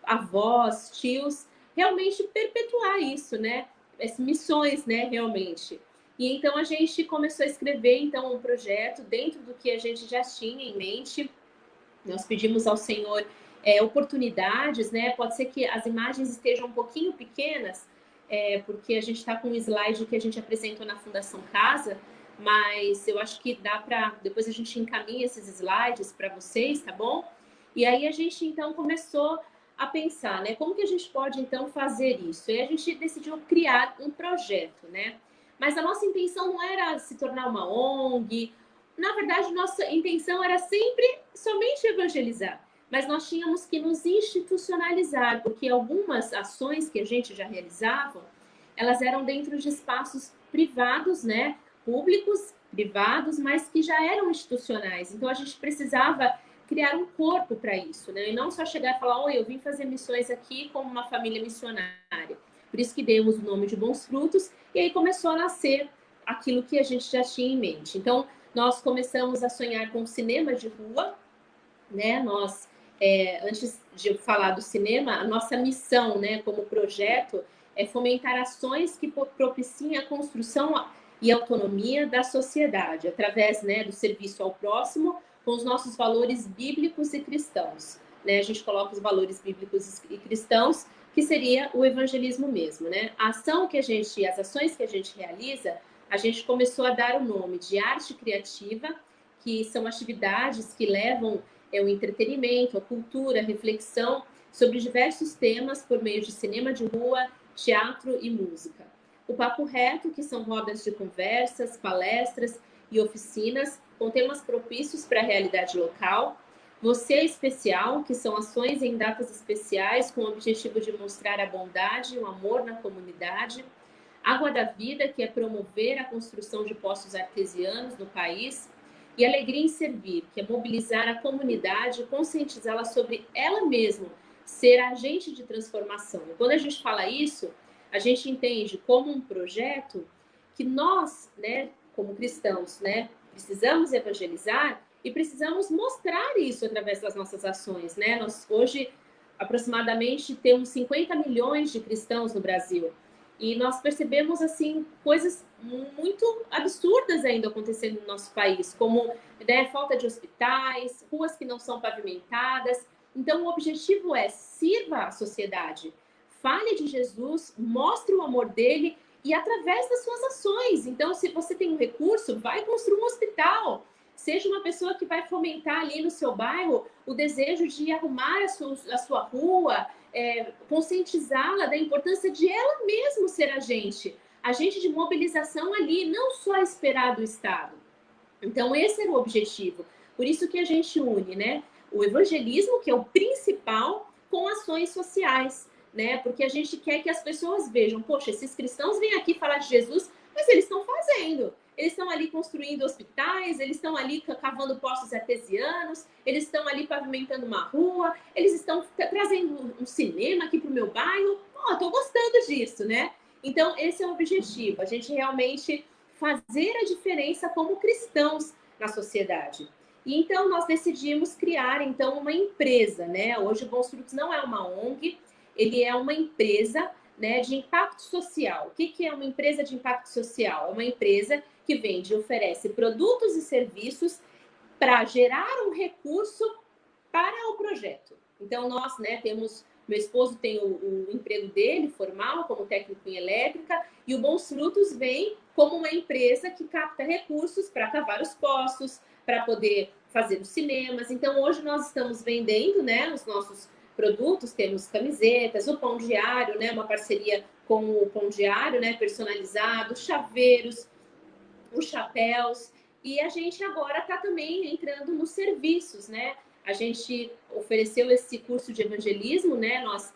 C: avós, tios, realmente perpetuar isso, né? As missões, né, realmente. E então, a gente começou a escrever, então, um projeto dentro do que a gente já tinha em mente. Nós pedimos ao Senhor oportunidades, né? Pode ser que as imagens estejam um pouquinho pequenas, porque a gente está com um slide que a gente apresentou na Fundação Casa, mas eu acho que dá para... Depois a gente encaminha esses slides para vocês, tá bom? E aí a gente, então, começou a pensar, né? Como que a gente pode, então, fazer isso? E a gente decidiu criar um projeto, né? Mas a nossa intenção não era se tornar uma ONG. Na verdade, nossa intenção era sempre somente evangelizar. Mas nós tínhamos que nos institucionalizar, porque algumas ações que a gente já realizava, elas eram dentro de espaços privados, né? Públicos, privados, mas que já eram institucionais. Então, a gente precisava criar um corpo para isso, né? E não só chegar e falar, oi, eu vim fazer missões aqui como uma família missionária. Por isso que demos o nome de Bons Frutos, e aí começou a nascer aquilo que a gente já tinha em mente. Então, nós começamos a sonhar com cinema de rua, né? Nós, antes de falar do cinema, a nossa missão, né, como projeto, é fomentar ações que propiciem a construção e autonomia da sociedade, através, né, do serviço ao próximo, com os nossos valores bíblicos e cristãos, né? A gente coloca os valores bíblicos e cristãos, que seria o evangelismo mesmo, né? As ações que a gente realiza, a gente começou a dar o nome de arte criativa, que são atividades que levam o entretenimento, a cultura, a reflexão sobre diversos temas por meio de cinema de rua, teatro e música. O Papo Reto, que são rodas de conversas, palestras e oficinas com temas propícios para a realidade local. Você é Especial, que são ações em datas especiais com o objetivo de mostrar a bondade e o amor na comunidade. Água da Vida, que é promover a construção de poços artesianos no país. E Alegria em Servir, que é mobilizar a comunidade e conscientizá-la sobre ela mesma, ser agente de transformação. E quando a gente fala isso, a gente entende como um projeto que nós, né, como cristãos, né, precisamos evangelizar e precisamos mostrar isso através das nossas ações, né? Nós hoje aproximadamente temos 50 milhões de cristãos no Brasil e nós percebemos assim coisas muito absurdas ainda acontecendo no nosso país, como, né, falta de hospitais, ruas que não são pavimentadas. Então o objetivo é sirva a sociedade, fale de Jesus, mostre o amor dele e através das suas ações. Então, se você tem um recurso, vai construir um hospital. Seja uma pessoa que vai fomentar ali no seu bairro o desejo de arrumar a sua rua, conscientizá-la da importância de ela mesma ser agente de mobilização ali, não só esperar do Estado. Então, esse era o objetivo. Por isso que a gente une, né, o evangelismo, que é o principal, com ações sociais, né? Porque a gente quer que as pessoas vejam, poxa, esses cristãos vêm aqui falar de Jesus, mas eles estão fazendo. Eles estão ali construindo hospitais, eles estão ali cavando poços artesianos, eles estão ali pavimentando uma rua, eles estão trazendo um cinema aqui para o meu bairro. Estou gostando disso, né? Então, esse é o objetivo, a gente realmente fazer a diferença como cristãos na sociedade. E então, nós decidimos criar, então, uma empresa, né? Hoje, o Bons Frutos não é uma ONG, ele é uma empresa, né, de impacto social. O que é uma empresa de impacto social? É uma empresa que vende e oferece produtos e serviços para gerar um recurso para o projeto. Então, nós, né, temos... Meu esposo tem o emprego dele, formal, como técnico em elétrica, e o Bons Frutos vem como uma empresa que capta recursos para cavar os poços, para poder fazer os cinemas. Então, hoje nós estamos vendendo, né, os nossos produtos, temos camisetas, o pão diário, né, uma parceria com o pão diário, né, personalizado, chaveiros, os chapéus, e a gente agora está também entrando nos serviços, né? A gente ofereceu esse curso de evangelismo, né? Nós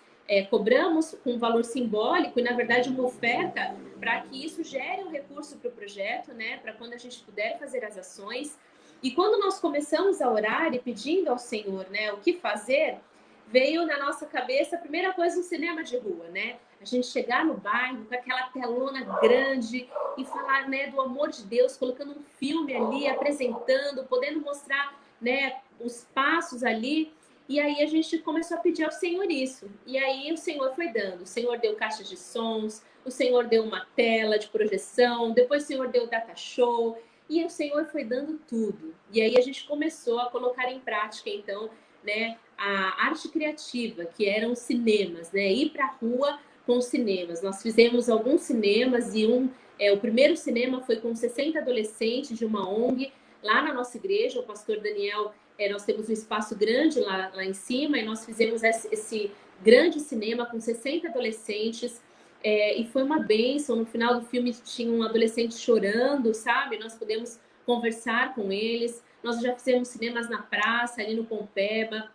C: cobramos com um valor simbólico e, na verdade, uma oferta para que isso gere um recurso para o projeto, né? Para quando a gente puder fazer as ações. E quando nós começamos a orar e pedindo ao Senhor, né, o que fazer, veio na nossa cabeça a primeira coisa, um cinema de rua, né? A gente chegar no bairro com aquela telona grande e falar, né, do amor de Deus, colocando um filme ali, apresentando, podendo mostrar, né, os passos ali. E aí a gente começou a pedir ao Senhor isso. E aí o Senhor foi dando. O Senhor deu caixas de sons, o Senhor deu uma tela de projeção, depois o Senhor deu data show, e o Senhor foi dando tudo. E aí a gente começou a colocar em prática, então, né, a arte criativa, que eram cinemas, né, ir para a rua com cinemas. Nós fizemos alguns cinemas e o primeiro cinema foi com 60 adolescentes de uma ONG lá na nossa igreja. O pastor Daniel, nós temos um espaço grande lá em cima e nós fizemos esse grande cinema com 60 adolescentes e foi uma bênção. No final do filme tinha um adolescente chorando, sabe? Nós pudemos conversar com eles. Nós já fizemos cinemas na praça, ali no Pompeba.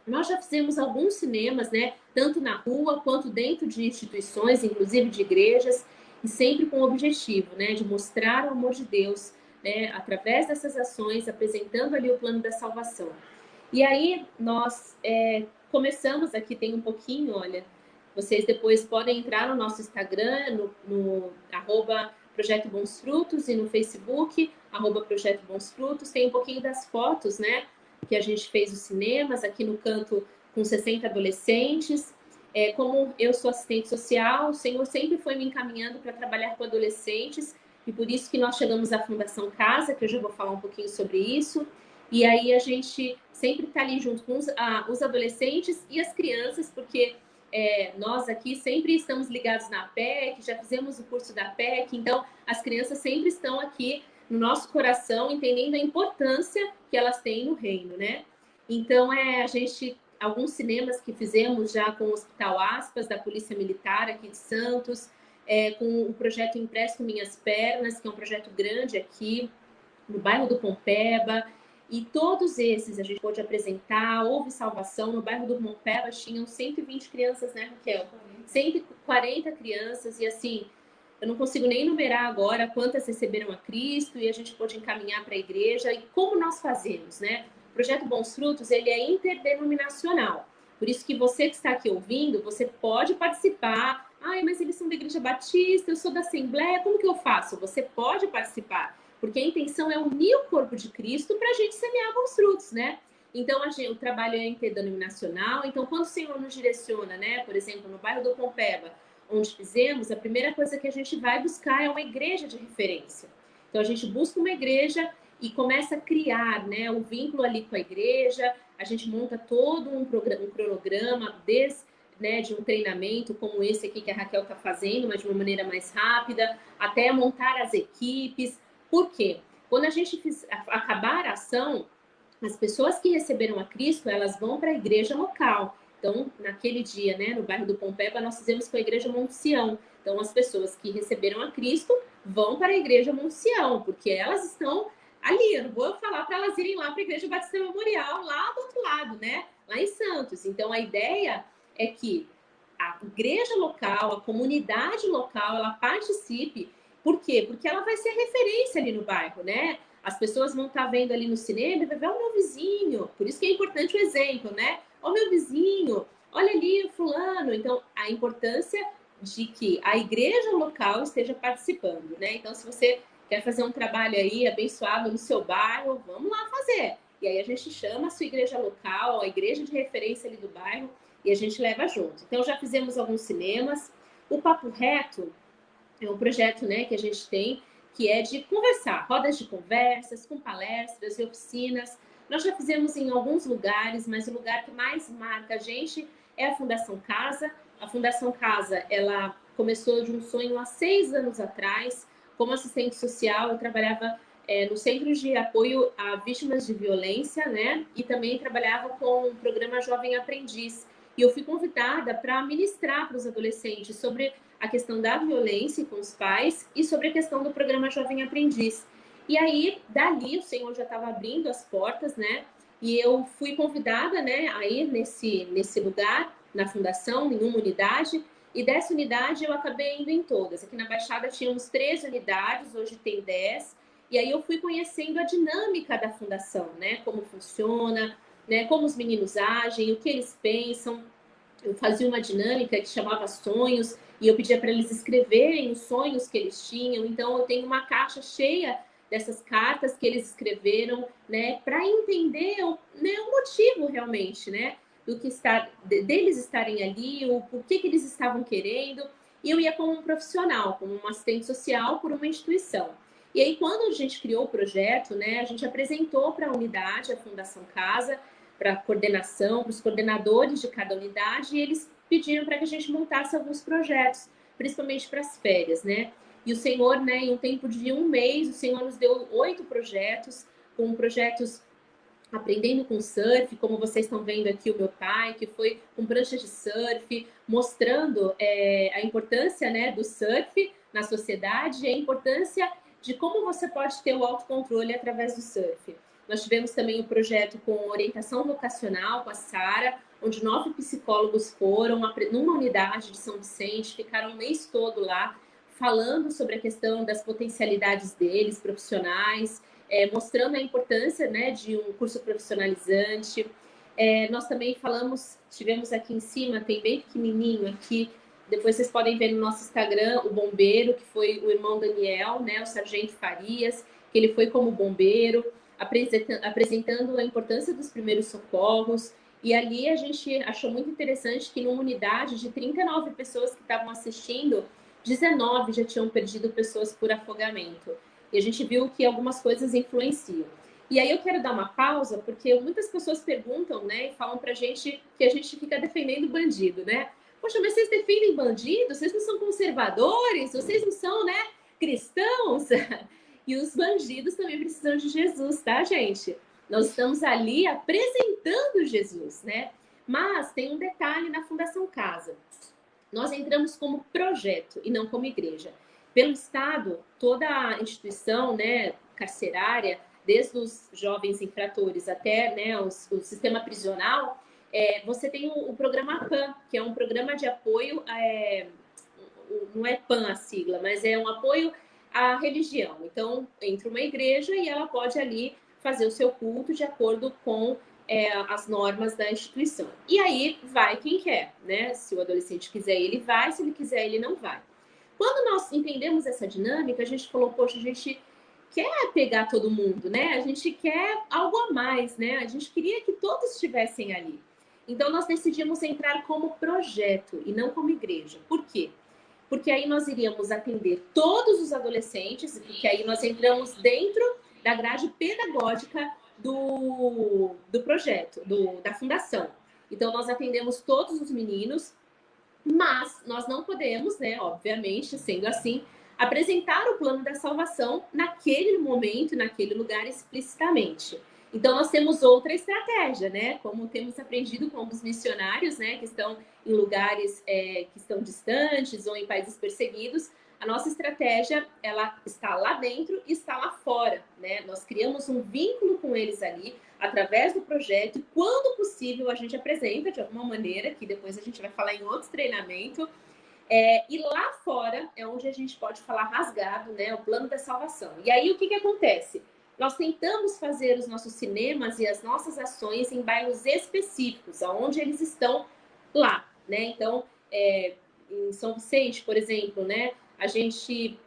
C: Nós já fizemos alguns cinemas, né, tanto na rua quanto dentro de instituições, inclusive de igrejas, e sempre com o objetivo, né, de mostrar o amor de Deus, né, através dessas ações, apresentando ali o plano da salvação. E aí nós começamos aqui, tem um pouquinho, olha, vocês depois podem entrar no nosso Instagram, no @Projeto Bons Frutos, e no Facebook, @Projeto Bons Frutos, tem um pouquinho das fotos, né, que a gente fez os cinemas aqui no canto com 60 adolescentes. Como eu sou assistente social, o Senhor sempre foi me encaminhando para trabalhar com adolescentes, e por isso que nós chegamos à Fundação Casa, que eu já vou falar um pouquinho sobre isso. E aí a gente sempre está ali junto com os adolescentes e as crianças, porque nós aqui sempre estamos ligados na PEC, já fizemos o curso da PEC, então as crianças sempre estão aqui no nosso coração, entendendo a importância que elas têm no reino, né? Então, alguns cinemas que fizemos já com o Hospital Aspas, da Polícia Militar aqui de Santos, com o projeto Empresto Minhas Pernas, que é um projeto grande aqui, no bairro do Pompeba, E todos esses a gente pôde apresentar, houve salvação. No bairro do Pompebas tinham 120 crianças, né, Raquel? 140 crianças, e assim, eu não consigo nem enumerar agora quantas receberam a Cristo, e a gente pôde encaminhar para a igreja. E como nós fazemos, né? O Projeto Bons Frutos, ele é interdenominacional. Por isso que você que está aqui ouvindo, você pode participar. Ai, mas eles são da Igreja Batista, eu sou da Assembleia, como que eu faço? Você pode participar, porque a intenção é unir o corpo de Cristo para a gente semear bons frutos, né? Então, o trabalho é interdenominacional. Então, quando o Senhor nos direciona, né? Por exemplo, no bairro do Pompeba, onde fizemos, a primeira coisa que a gente vai buscar é uma igreja de referência. Então, a gente busca uma igreja e começa a criar, né, o vínculo ali com a igreja. A gente monta todo um cronograma, desde, né, de um treinamento como esse aqui que a Raquel está fazendo, mas de uma maneira mais rápida, até montar as equipes. Por quê? Quando a gente acabar a ação, as pessoas que receberam a Cristo, elas vão para a igreja local. Então, naquele dia, né, no bairro do Pompeba, nós fizemos com a igreja Monte Sião. Então, as pessoas que receberam a Cristo vão para a igreja Monte Sião, porque elas estão ali. Eu não vou falar para elas irem lá para a igreja Batista Memorial, lá do outro lado, né, lá em Santos. Então, a ideia é que a igreja local, a comunidade local, ela participe. Por quê? Porque ela vai ser referência ali no bairro, né? As pessoas vão estar vendo ali no cinema e vai ver o meu vizinho. Por isso que é importante o exemplo, né? Ó, meu vizinho, olha ali o fulano. Então, a importância de que a igreja local esteja participando, né? Então, se você quer fazer um trabalho aí abençoado no seu bairro, vamos lá fazer. E aí a gente chama a sua igreja local, a igreja de referência ali do bairro, e a gente leva junto. Então, já fizemos alguns cinemas. O Papo Reto é um projeto, né, que a gente tem, que é de conversar, rodas de conversas, com palestras e oficinas. Nós já fizemos em alguns lugares, mas o lugar que mais marca a gente é a Fundação Casa. A Fundação Casa, ela começou de um sonho há 6 anos atrás. Como assistente social, eu trabalhava no Centro de Apoio a Vítimas de Violência, né? E também trabalhava com o programa Jovem Aprendiz. E eu fui convidada para ministrar para os adolescentes sobre a questão da violência com os pais e sobre a questão do programa Jovem Aprendiz. E aí, dali, o Senhor já estava abrindo as portas, né? E eu fui convidada, né, a ir nesse lugar, na fundação, em uma unidade. E dessa unidade eu acabei indo em todas. Aqui na Baixada tínhamos 13 unidades, hoje tem 10. E aí eu fui conhecendo a dinâmica da fundação, né? Como funciona, né? Como os meninos agem, o que eles pensam. Eu fazia uma dinâmica que chamava sonhos, e eu pedia para eles escreverem os sonhos que eles tinham. Então, eu tenho uma caixa cheia dessas cartas que eles escreveram, né, para entender o motivo realmente, né, do que deles estarem ali, o porquê que eles estavam querendo. E eu ia como um profissional, como um assistente social por uma instituição. E aí, quando a gente criou o projeto, né, a gente apresentou para a unidade, a Fundação Casa, para a coordenação, para os coordenadores de cada unidade, e eles pediram para que a gente montasse alguns projetos, principalmente para as férias, né? E o Senhor, né, em um tempo de 1 mês, o Senhor nos deu 8 projetos, com projetos aprendendo com surf, como vocês estão vendo aqui o meu pai, que foi com prancha de surf, mostrando a importância, né, do surf na sociedade e a importância de como você pode ter o autocontrole através do surf. Nós tivemos também o projeto com orientação vocacional com a Sara, onde 9 psicólogos foram numa unidade de São Vicente, ficaram um mês todo lá, falando sobre a questão das potencialidades deles, profissionais, mostrando a importância, né, de um curso profissionalizante. Nós também tivemos aqui em cima, tem bem pequenininho aqui, depois vocês podem ver no nosso Instagram, o bombeiro, que foi o irmão Daniel, né, o sargento Farias, que ele foi como bombeiro, apresentando a importância dos primeiros socorros. E ali a gente achou muito interessante que numa unidade de 39 pessoas que estavam assistindo, 19 já tinham perdido pessoas por afogamento. E a gente viu que algumas coisas influenciam. E aí eu quero dar uma pausa, porque muitas pessoas perguntam, né, e falam pra gente que a gente fica defendendo bandido, né? Poxa, mas vocês defendem bandido? Vocês não são conservadores? Vocês não são, né, cristãos? E os bandidos também precisam de Jesus, tá, gente? Nós estamos ali apresentando Jesus, né? Mas tem um detalhe na Fundação Casa. Nós entramos como projeto e não como igreja. Pelo Estado, toda a instituição, né, carcerária, desde os jovens infratores até, né, o sistema prisional, você tem o programa PAN, que é um programa de apoio, não é PAN a sigla, mas é um apoio à religião. Então, entra uma igreja e ela pode ali fazer o seu culto de acordo com as normas da instituição. E aí vai quem quer, né? Se o adolescente quiser, ele vai, se ele quiser, ele não vai. Quando nós entendemos essa dinâmica, a gente falou, poxa, a gente quer pegar todo mundo, né? A gente quer algo a mais, né? A gente queria que todos estivessem ali. Então, nós decidimos entrar como projeto e não como igreja. Por quê? Porque aí nós iríamos atender todos os adolescentes, porque aí nós entramos dentro da grade pedagógica do projeto, da fundação. Então, nós atendemos todos os meninos, mas nós não podemos, né, obviamente, sendo assim, apresentar o plano da salvação naquele momento, naquele lugar explicitamente. Então, nós temos outra estratégia, né? Como temos aprendido com alguns missionários, né, que estão em lugares que estão distantes ou em países perseguidos, a nossa estratégia, ela está lá dentro e está lá fora, né? Nós criamos um vínculo com eles ali, através do projeto, e quando possível a gente apresenta de alguma maneira, que depois a gente vai falar em outro treinamento, e lá fora é onde a gente pode falar rasgado, né, o plano da salvação. E aí o que acontece? Nós tentamos fazer os nossos cinemas e as nossas ações em bairros específicos, aonde eles estão lá, né? Então, em São Vicente, por exemplo, né? A gente,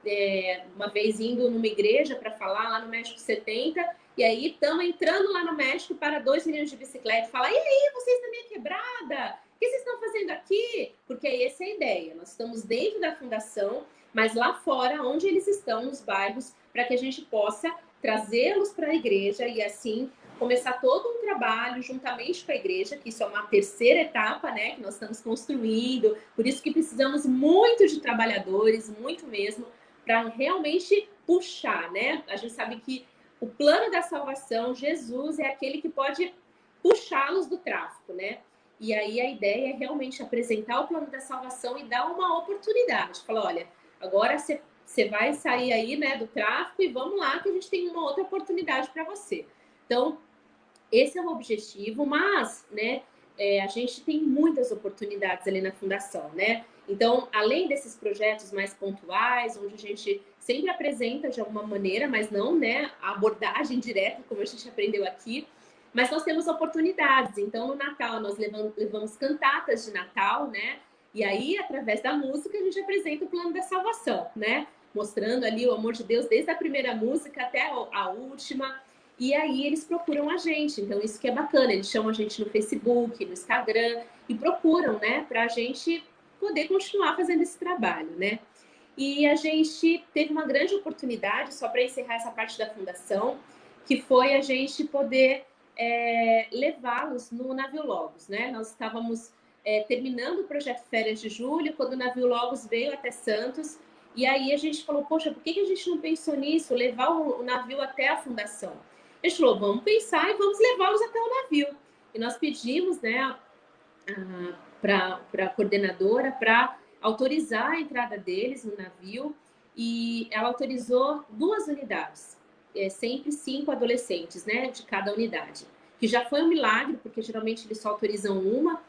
C: uma vez indo numa igreja para falar lá no México 70, e aí estamos entrando lá no México para 2 meninos de bicicleta, fala, e aí, vocês na minha quebrada? O que vocês estão fazendo aqui? Porque essa é a ideia, nós estamos dentro da fundação, mas lá fora, onde eles estão, nos bairros, para que a gente possa trazê-los para a igreja e assim começar todo um trabalho juntamente com a igreja, que isso é uma terceira etapa, né, que nós estamos construindo, por isso que precisamos muito de trabalhadores, muito mesmo, para realmente puxar, né? A gente sabe que o plano da salvação, Jesus é aquele que pode puxá-los do tráfico, né? E aí a ideia é realmente apresentar o plano da salvação e dar uma oportunidade, falar, olha, agora você vai sair aí, né, do tráfico e vamos lá que a gente tem uma outra oportunidade para você. Então, esse é o objetivo, mas, né, a gente tem muitas oportunidades ali na fundação, né? Então, além desses projetos mais pontuais, onde a gente sempre apresenta de alguma maneira, mas não, né, a abordagem direta, como a gente aprendeu aqui, mas nós temos oportunidades. Então, no Natal, nós levamos cantatas de Natal, né? E aí, através da música, a gente apresenta o plano da salvação, né? Mostrando ali o amor de Deus desde a primeira música até a última. E aí eles procuram a gente, então isso que é bacana, eles chamam a gente no Facebook, no Instagram e procuram, né, para a gente poder continuar fazendo esse trabalho, né. E a gente teve uma grande oportunidade, só para encerrar essa parte da fundação, que foi a gente poder levá-los no Navio Logos, né. Nós estávamos terminando o projeto Férias de Julho, quando o Navio Logos veio até Santos, e aí a gente falou, poxa, por que a gente não pensou nisso, levar o navio até a fundação? A gente falou, vamos pensar e vamos levá-los até o navio. E nós pedimos, né, para a coordenadora para autorizar a entrada deles no navio, e ela autorizou 2 unidades, sempre 5 adolescentes, né, de cada unidade, que já foi um milagre, porque geralmente eles só autorizam uma,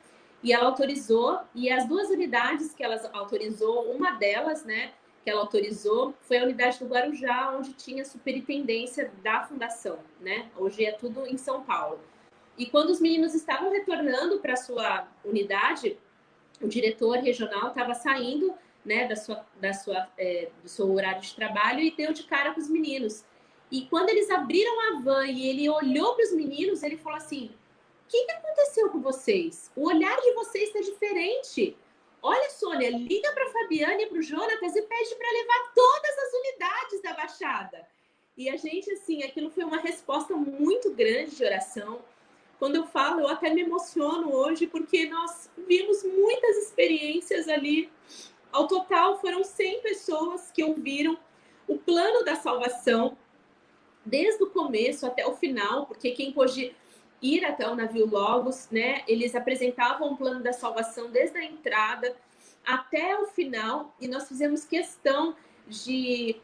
C: e ela autorizou, e as 2 unidades que ela autorizou, uma delas, né, que ela autorizou, foi a unidade do Guarujá, onde tinha a superintendência da fundação, né? Hoje é tudo em São Paulo. E quando os meninos estavam retornando para a sua unidade, o diretor regional estava saindo, né, do seu horário de trabalho e deu de cara com os meninos. E quando eles abriram a van e ele olhou para os meninos, ele falou assim, o que aconteceu com vocês? O olhar de vocês está diferente. Olha, Sônia, liga para a Fabiana e para o Jonatas e pede para levar todas as unidades da Baixada. E a gente, assim, aquilo foi uma resposta muito grande de oração. Quando eu falo, eu até me emociono hoje, porque nós vimos muitas experiências ali. Ao total, foram 100 pessoas que ouviram o plano da salvação, desde o começo até o final, porque quem pôde ir até o Navio Logos, né? Eles apresentavam o plano da salvação desde a entrada até o final, e nós fizemos questão de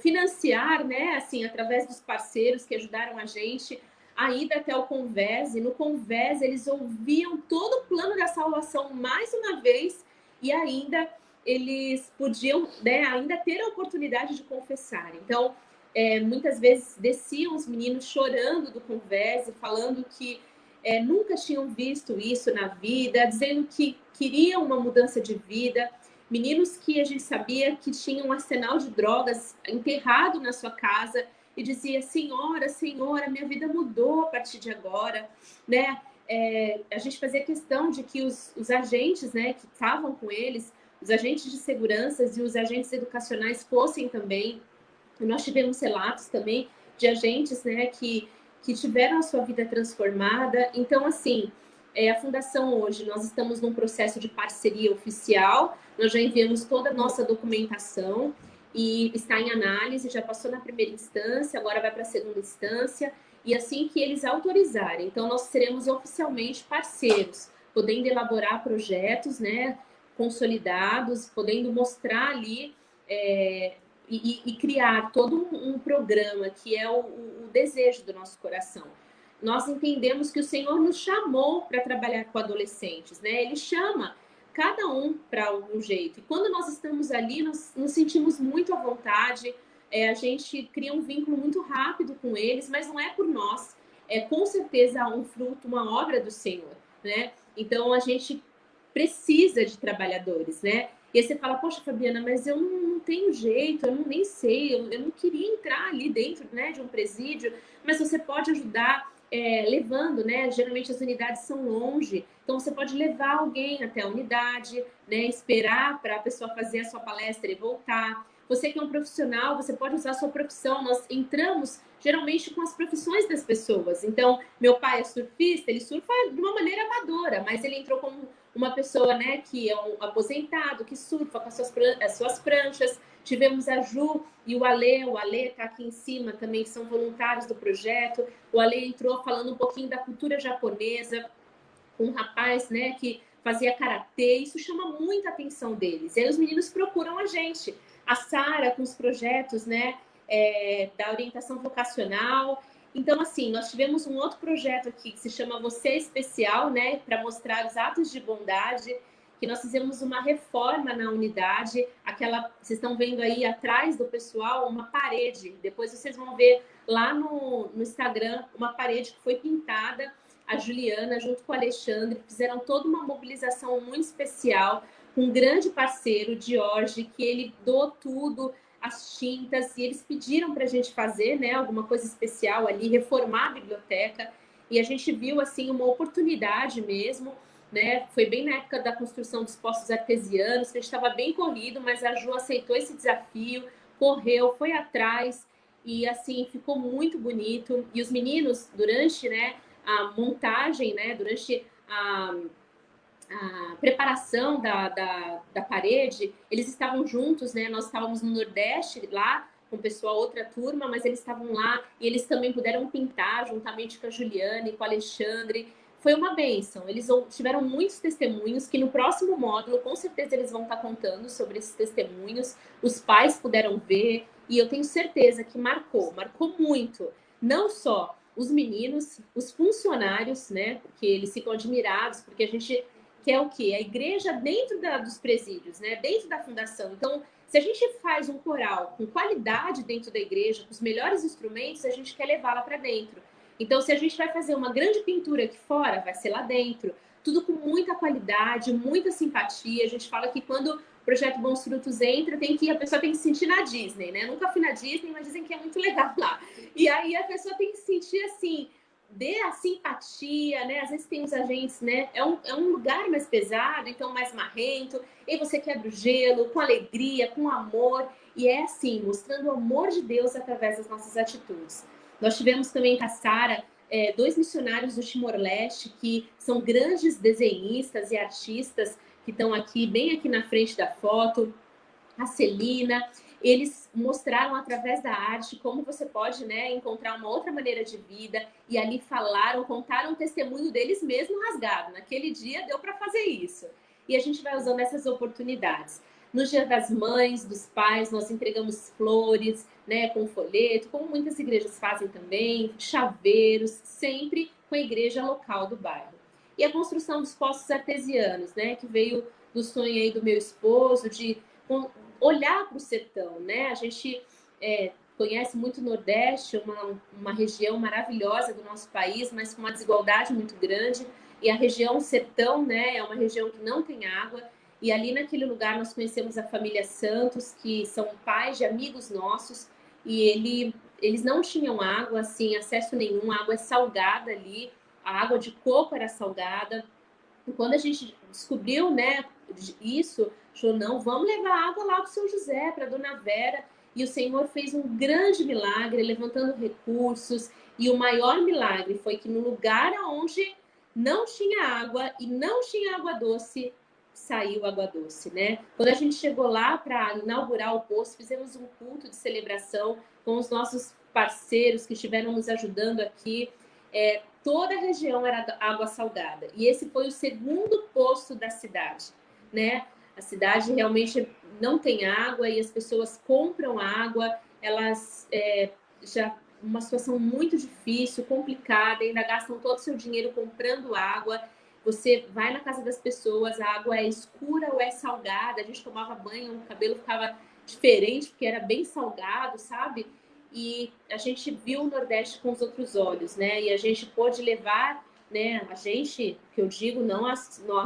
C: financiar, né, assim, através dos parceiros que ajudaram a gente, a ida até o Convés, e no Convés eles ouviam todo o plano da salvação mais uma vez, e ainda eles podiam, né, ainda ter a oportunidade de confessar. Então, muitas vezes desciam os meninos chorando do Convés e falando que nunca tinham visto isso na vida, dizendo que queriam uma mudança de vida. Meninos que a gente sabia que tinham um arsenal de drogas enterrado na sua casa e dizia: Senhora, Senhora, minha vida mudou a partir de agora, né? A gente fazia questão de que os agentes, né, que estavam com eles, os agentes de segurança e os agentes educacionais fossem também. Nós tivemos relatos também de agentes, né, que tiveram a sua vida transformada. Então, assim, a Fundação hoje, nós estamos num processo de parceria oficial, nós já enviamos toda a nossa documentação e está em análise, já passou na primeira instância, agora vai para a segunda instância, e assim que eles autorizarem, então nós seremos oficialmente parceiros, podendo elaborar projetos, né, consolidados, podendo mostrar ali e criar todo um programa que é o desejo do nosso coração. Nós entendemos que o Senhor nos chamou para trabalhar com adolescentes, né? Ele chama cada um para algum jeito. E quando nós estamos ali, nós nos sentimos muito à vontade, a gente cria um vínculo muito rápido com eles, mas não é por nós. É com certeza um fruto, uma obra do Senhor, né? Então a gente precisa de trabalhadores, né? E aí você fala: poxa, Fabiana, mas eu não tenho jeito, eu nem sei, eu não queria entrar ali dentro, né, de um presídio, mas você pode ajudar levando, né? Geralmente as unidades são longe, então você pode levar alguém até a unidade, né? Esperar para a pessoa fazer a sua palestra e voltar. Você que é um profissional, você pode usar a sua profissão. Nós entramos geralmente com as profissões das pessoas. Então, meu pai é surfista, ele surfa de uma maneira amadora, mas ele entrou como uma pessoa, né, que é um aposentado, que surfa com as suas pranchas. Tivemos a Ju e o Ale está aqui em cima também, que são voluntários do projeto. O Ale entrou falando um pouquinho da cultura japonesa, com um rapaz, né, que fazia karatê. Isso chama muita atenção deles. E aí os meninos procuram a gente. A Sara com os projetos, né, da orientação vocacional. Então, assim, nós tivemos um outro projeto aqui que se chama Você Especial, né, para mostrar os atos de bondade, que nós fizemos uma reforma na unidade, vocês estão vendo aí atrás do pessoal uma parede, depois vocês vão ver lá no Instagram uma parede que foi pintada, a Juliana junto com o Alexandre, fizeram toda uma mobilização muito especial, com um grande parceiro, Jorge, que ele doou tudo, as tintas, e eles pediram para a gente fazer, né, alguma coisa especial ali, reformar a biblioteca, e a gente viu, assim, uma oportunidade mesmo, né? Foi bem na época da construção dos poços artesianos, que a gente estava bem corrido, mas a Ju aceitou esse desafio, correu, foi atrás, e assim, ficou muito bonito. E os meninos, durante, né, a montagem, né, durante a preparação da parede, eles estavam juntos, né? Nós estávamos no Nordeste lá, com o pessoal, outra turma, mas eles estavam lá e eles também puderam pintar juntamente com a Juliane, com o Alexandre. Foi uma bênção. Eles tiveram muitos testemunhos que no próximo módulo, com certeza, eles vão estar contando sobre esses testemunhos. Os pais puderam ver e eu tenho certeza que marcou muito. Não só os meninos, os funcionários, né? Porque eles ficam admirados, porque a gente quer o quê? A igreja dentro dos presídios, né? Dentro da fundação. Então, se a gente faz um coral com qualidade dentro da igreja, com os melhores instrumentos, a gente quer levá-la para dentro. Então, se a gente vai fazer uma grande pintura aqui fora, vai ser lá dentro. Tudo com muita qualidade, muita simpatia. A gente fala que quando o Projeto Bons Frutos entra, a pessoa tem que se sentir na Disney, né? Nunca fui na Disney, mas dizem que é muito legal lá. E aí a pessoa tem que se sentir assim, dê a simpatia, né? Às vezes tem os agentes, né? É um lugar mais pesado, então mais marrento. E você quebra o gelo com alegria, com amor. E é assim, mostrando o amor de Deus através das nossas atitudes. Nós tivemos também com a Sara 2 missionários do Timor-Leste que são grandes desenhistas e artistas que estão aqui, bem aqui na frente da foto. A Celina, eles mostraram através da arte como você pode, né, encontrar uma outra maneira de vida, e ali contaram o testemunho deles mesmo rasgado. Naquele dia deu para fazer isso. E a gente vai usando essas oportunidades. No Dia das Mães, dos Pais, nós entregamos flores, né, com folheto, como muitas igrejas fazem também, chaveiros, sempre com a igreja local do bairro. E a construção dos poços artesianos, né, que veio do sonho aí do meu esposo, de olhar para o sertão, né? A gente conhece muito o Nordeste, uma região maravilhosa do nosso país, mas com uma desigualdade muito grande. E a região sertão, né, é uma região que não tem água. E ali naquele lugar nós conhecemos a família Santos, que são pais de amigos nossos, e eles não tinham água, assim, acesso nenhum, a água é salgada ali, a água de coco era salgada. E quando a gente descobriu, né, isso, falou, não, vamos levar água lá para o São José, para a Dona Vera. E o Senhor fez um grande milagre, levantando recursos. E o maior milagre foi que no lugar onde não tinha água e não tinha água doce, saiu água doce, né? Quando a gente chegou lá para inaugurar o poço, fizemos um culto de celebração com os nossos parceiros que estiveram nos ajudando aqui. Toda a região era água salgada. E esse foi o segundo poço da cidade, né? A cidade realmente não tem água e as pessoas compram água, elas já uma situação muito difícil, complicada, ainda gastam todo o seu dinheiro comprando água. Você vai na casa das pessoas, a água é escura ou é salgada, a gente tomava banho, o cabelo ficava diferente porque era bem salgado, sabe? E a gente viu o Nordeste com os outros olhos, né? E a gente pôde levar, né? A gente, que eu digo, não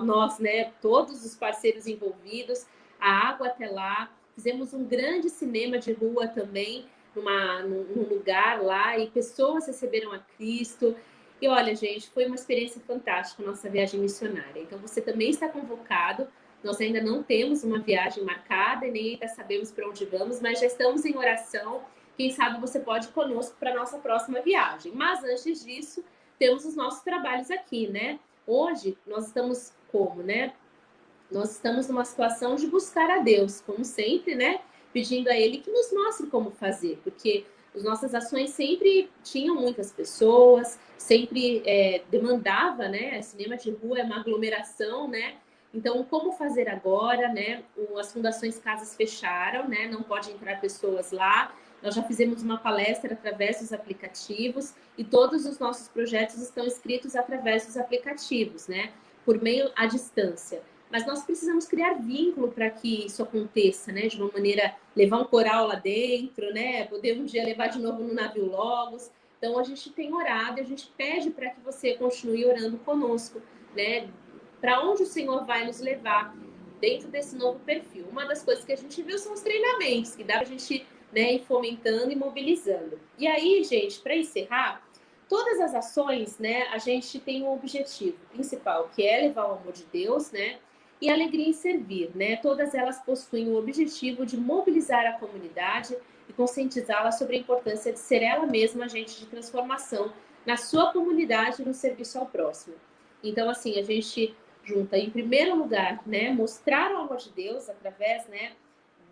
C: nós, né? Todos os parceiros envolvidos, a água até lá. Fizemos um grande cinema de rua também, num lugar lá, e pessoas receberam a Cristo. E olha, gente, foi uma experiência fantástica a nossa viagem missionária. Então, você também está convocado. Nós ainda não temos uma viagem marcada e nem ainda sabemos para onde vamos, mas já estamos em oração. Quem sabe você pode ir conosco para a nossa próxima viagem. Mas antes disso, temos os nossos trabalhos aqui, né? Hoje, nós estamos como, né? Nós estamos numa situação de buscar a Deus, como sempre, né? Pedindo a Ele que nos mostre como fazer, porque as nossas ações sempre tinham muitas pessoas, sempre demandava, né? Cinema de rua é uma aglomeração, né? Então, como fazer agora, né? As fundações casas fecharam, né? Não pode entrar pessoas lá. Nós já fizemos uma palestra através dos aplicativos e todos os nossos projetos estão escritos através dos aplicativos, né? Por meio à distância. Mas nós precisamos criar vínculo para que isso aconteça, né? De uma maneira, levar um coral lá dentro, né? Poder um dia levar de novo no navio Logos. Então, a gente tem orado e a gente pede para que você continue orando conosco, né? Para onde o Senhor vai nos levar dentro desse novo perfil. Uma das coisas que a gente viu são os treinamentos, que dá para a gente, né, ir fomentando e mobilizando. E aí, gente, para encerrar, todas as ações, né, a gente tem um objetivo principal, que é levar o amor de Deus, né, e alegria em servir, né? Todas elas possuem o objetivo de mobilizar a comunidade e conscientizá-la sobre a importância de ser ela mesma agente de transformação na sua comunidade e no serviço ao próximo. Então, assim, a gente junta, em primeiro lugar, né, mostrar o amor de Deus através, né,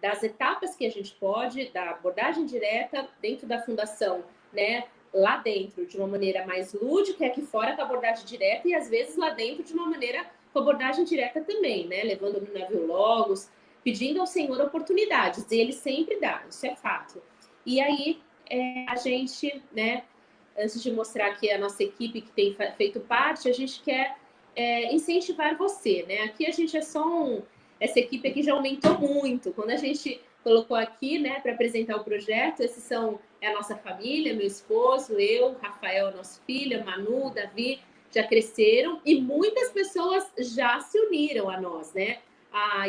C: das etapas que a gente pode, da abordagem direta dentro da fundação, né, lá dentro de uma maneira mais lúdica, aqui fora com a abordagem direta, e às vezes lá dentro de uma maneira com abordagem direta também, né, levando no navio Logos, pedindo ao Senhor oportunidades, e Ele sempre dá, isso é fato. E aí, a gente, né, antes de mostrar aqui a nossa equipe que tem feito parte, a gente quer incentivar você, né, aqui a gente é só essa equipe aqui já aumentou muito. Quando a gente colocou aqui, né, para apresentar o projeto, esses é a nossa família, meu esposo, eu, Rafael, nosso filho, Manu, Davi, já cresceram e muitas pessoas já se uniram a nós, né?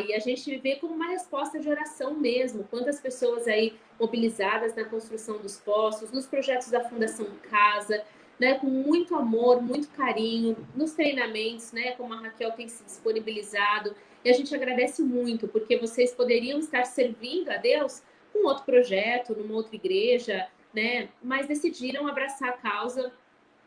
C: E a gente vê como uma resposta de oração mesmo. Quantas pessoas aí mobilizadas na construção dos poços, nos projetos da Fundação Casa, né, com muito amor, muito carinho, nos treinamentos, né, como a Raquel tem se disponibilizado. E a gente agradece muito, porque vocês poderiam estar servindo a Deus com outro projeto, numa outra igreja, né, mas decidiram abraçar a causa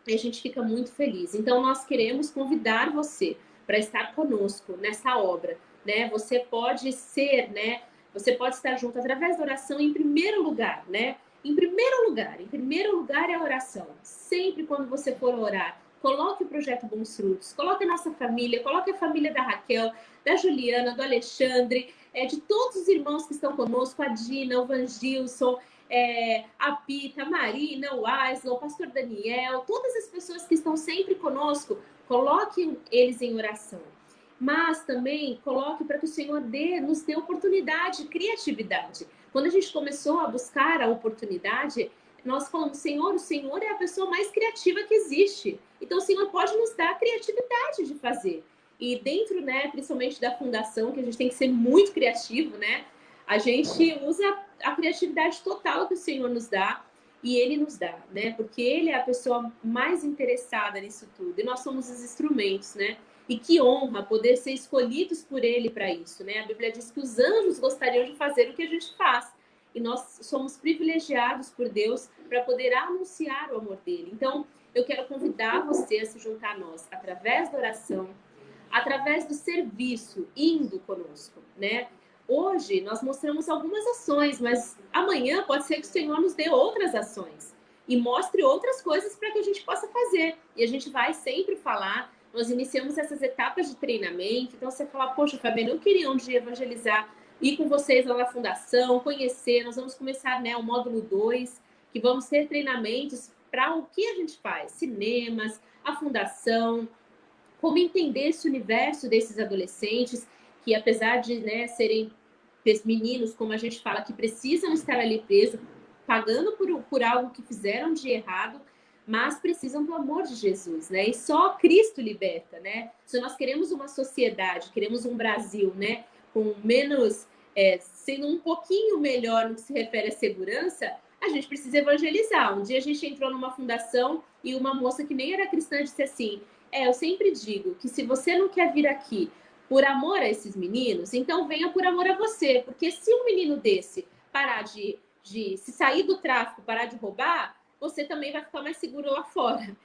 C: e a gente fica muito feliz. Então, nós queremos convidar você para estar conosco nessa obra, né? Você pode ser, né? Você pode estar junto através da oração em primeiro lugar, né? Em primeiro lugar é a oração. Sempre quando você for orar, coloque o projeto Bons Frutos, coloque a nossa família, coloque a família da Raquel, da Juliana, do Alexandre, de todos os irmãos que estão conosco, a Dina, o Vangilson, a Pita, a Marina, o Aislan, o pastor Daniel, todas as pessoas que estão sempre conosco, coloque eles em oração. Mas também coloque para que o Senhor nos dê oportunidade, criatividade. Quando a gente começou a buscar a oportunidade, nós falamos, Senhor, o Senhor é a pessoa mais criativa que existe. Então, o Senhor pode nos dar a criatividade de fazer. E dentro, né, principalmente da fundação, que a gente tem que ser muito criativo, né? A gente usa a criatividade total que o Senhor nos dá e Ele nos dá, né? Porque Ele é a pessoa mais interessada nisso tudo. E nós somos os instrumentos, né? E que honra poder ser escolhidos por Ele para isso, né? A Bíblia diz que os anjos gostariam de fazer o que a gente faz. E nós somos privilegiados por Deus para poder anunciar o amor dele. Então, eu quero convidar você a se juntar a nós através da oração, através do serviço, indo conosco, né? Hoje nós mostramos algumas ações, mas amanhã pode ser que o Senhor nos dê outras ações e mostre outras coisas para que a gente possa fazer. E a gente vai sempre falar, nós iniciamos essas etapas de treinamento, então você fala, poxa, Fabiana, eu queria um dia evangelizar, ir com vocês lá na fundação, conhecer, nós vamos começar, né, o módulo 2, que vamos ter treinamentos para o que a gente faz, cinemas, a fundação, como entender esse universo desses adolescentes, que apesar de, né, serem meninos, como a gente fala, que precisam estar ali presos, pagando por algo que fizeram de errado, mas precisam do amor de Jesus, né? E só Cristo liberta, né? Se nós queremos uma sociedade, queremos um Brasil, né, com menos, sendo um pouquinho melhor no que se refere à segurança, a gente precisa evangelizar. Um dia a gente entrou numa fundação e uma moça que nem era cristã disse assim, eu sempre digo que se você não quer vir aqui por amor a esses meninos, então venha por amor a você, porque se um menino desse parar de se sair do tráfico, parar de roubar, você também vai ficar mais seguro lá fora.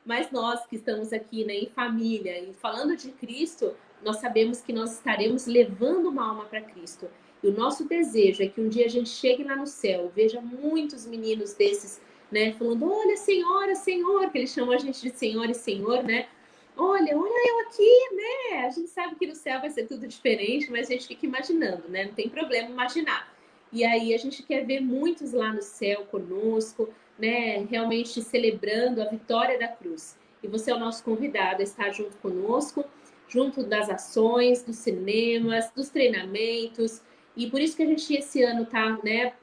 C: Mas nós que estamos aqui, né, em família e falando de Cristo, nós sabemos que nós estaremos levando uma alma para Cristo. E o nosso desejo é que um dia a gente chegue lá no céu, veja muitos meninos desses, né, falando, olha, Senhora, Senhor, que eles chamam a gente de Senhor e Senhor, né? Olha eu aqui, né? A gente sabe que no céu vai ser tudo diferente, mas a gente fica imaginando, né? Não tem problema imaginar. E aí a gente quer ver muitos lá no céu conosco, né? Realmente celebrando a vitória da cruz. E você é o nosso convidado a estar junto conosco, junto das ações, dos cinemas, dos treinamentos. E por isso que a gente esse ano tá, né,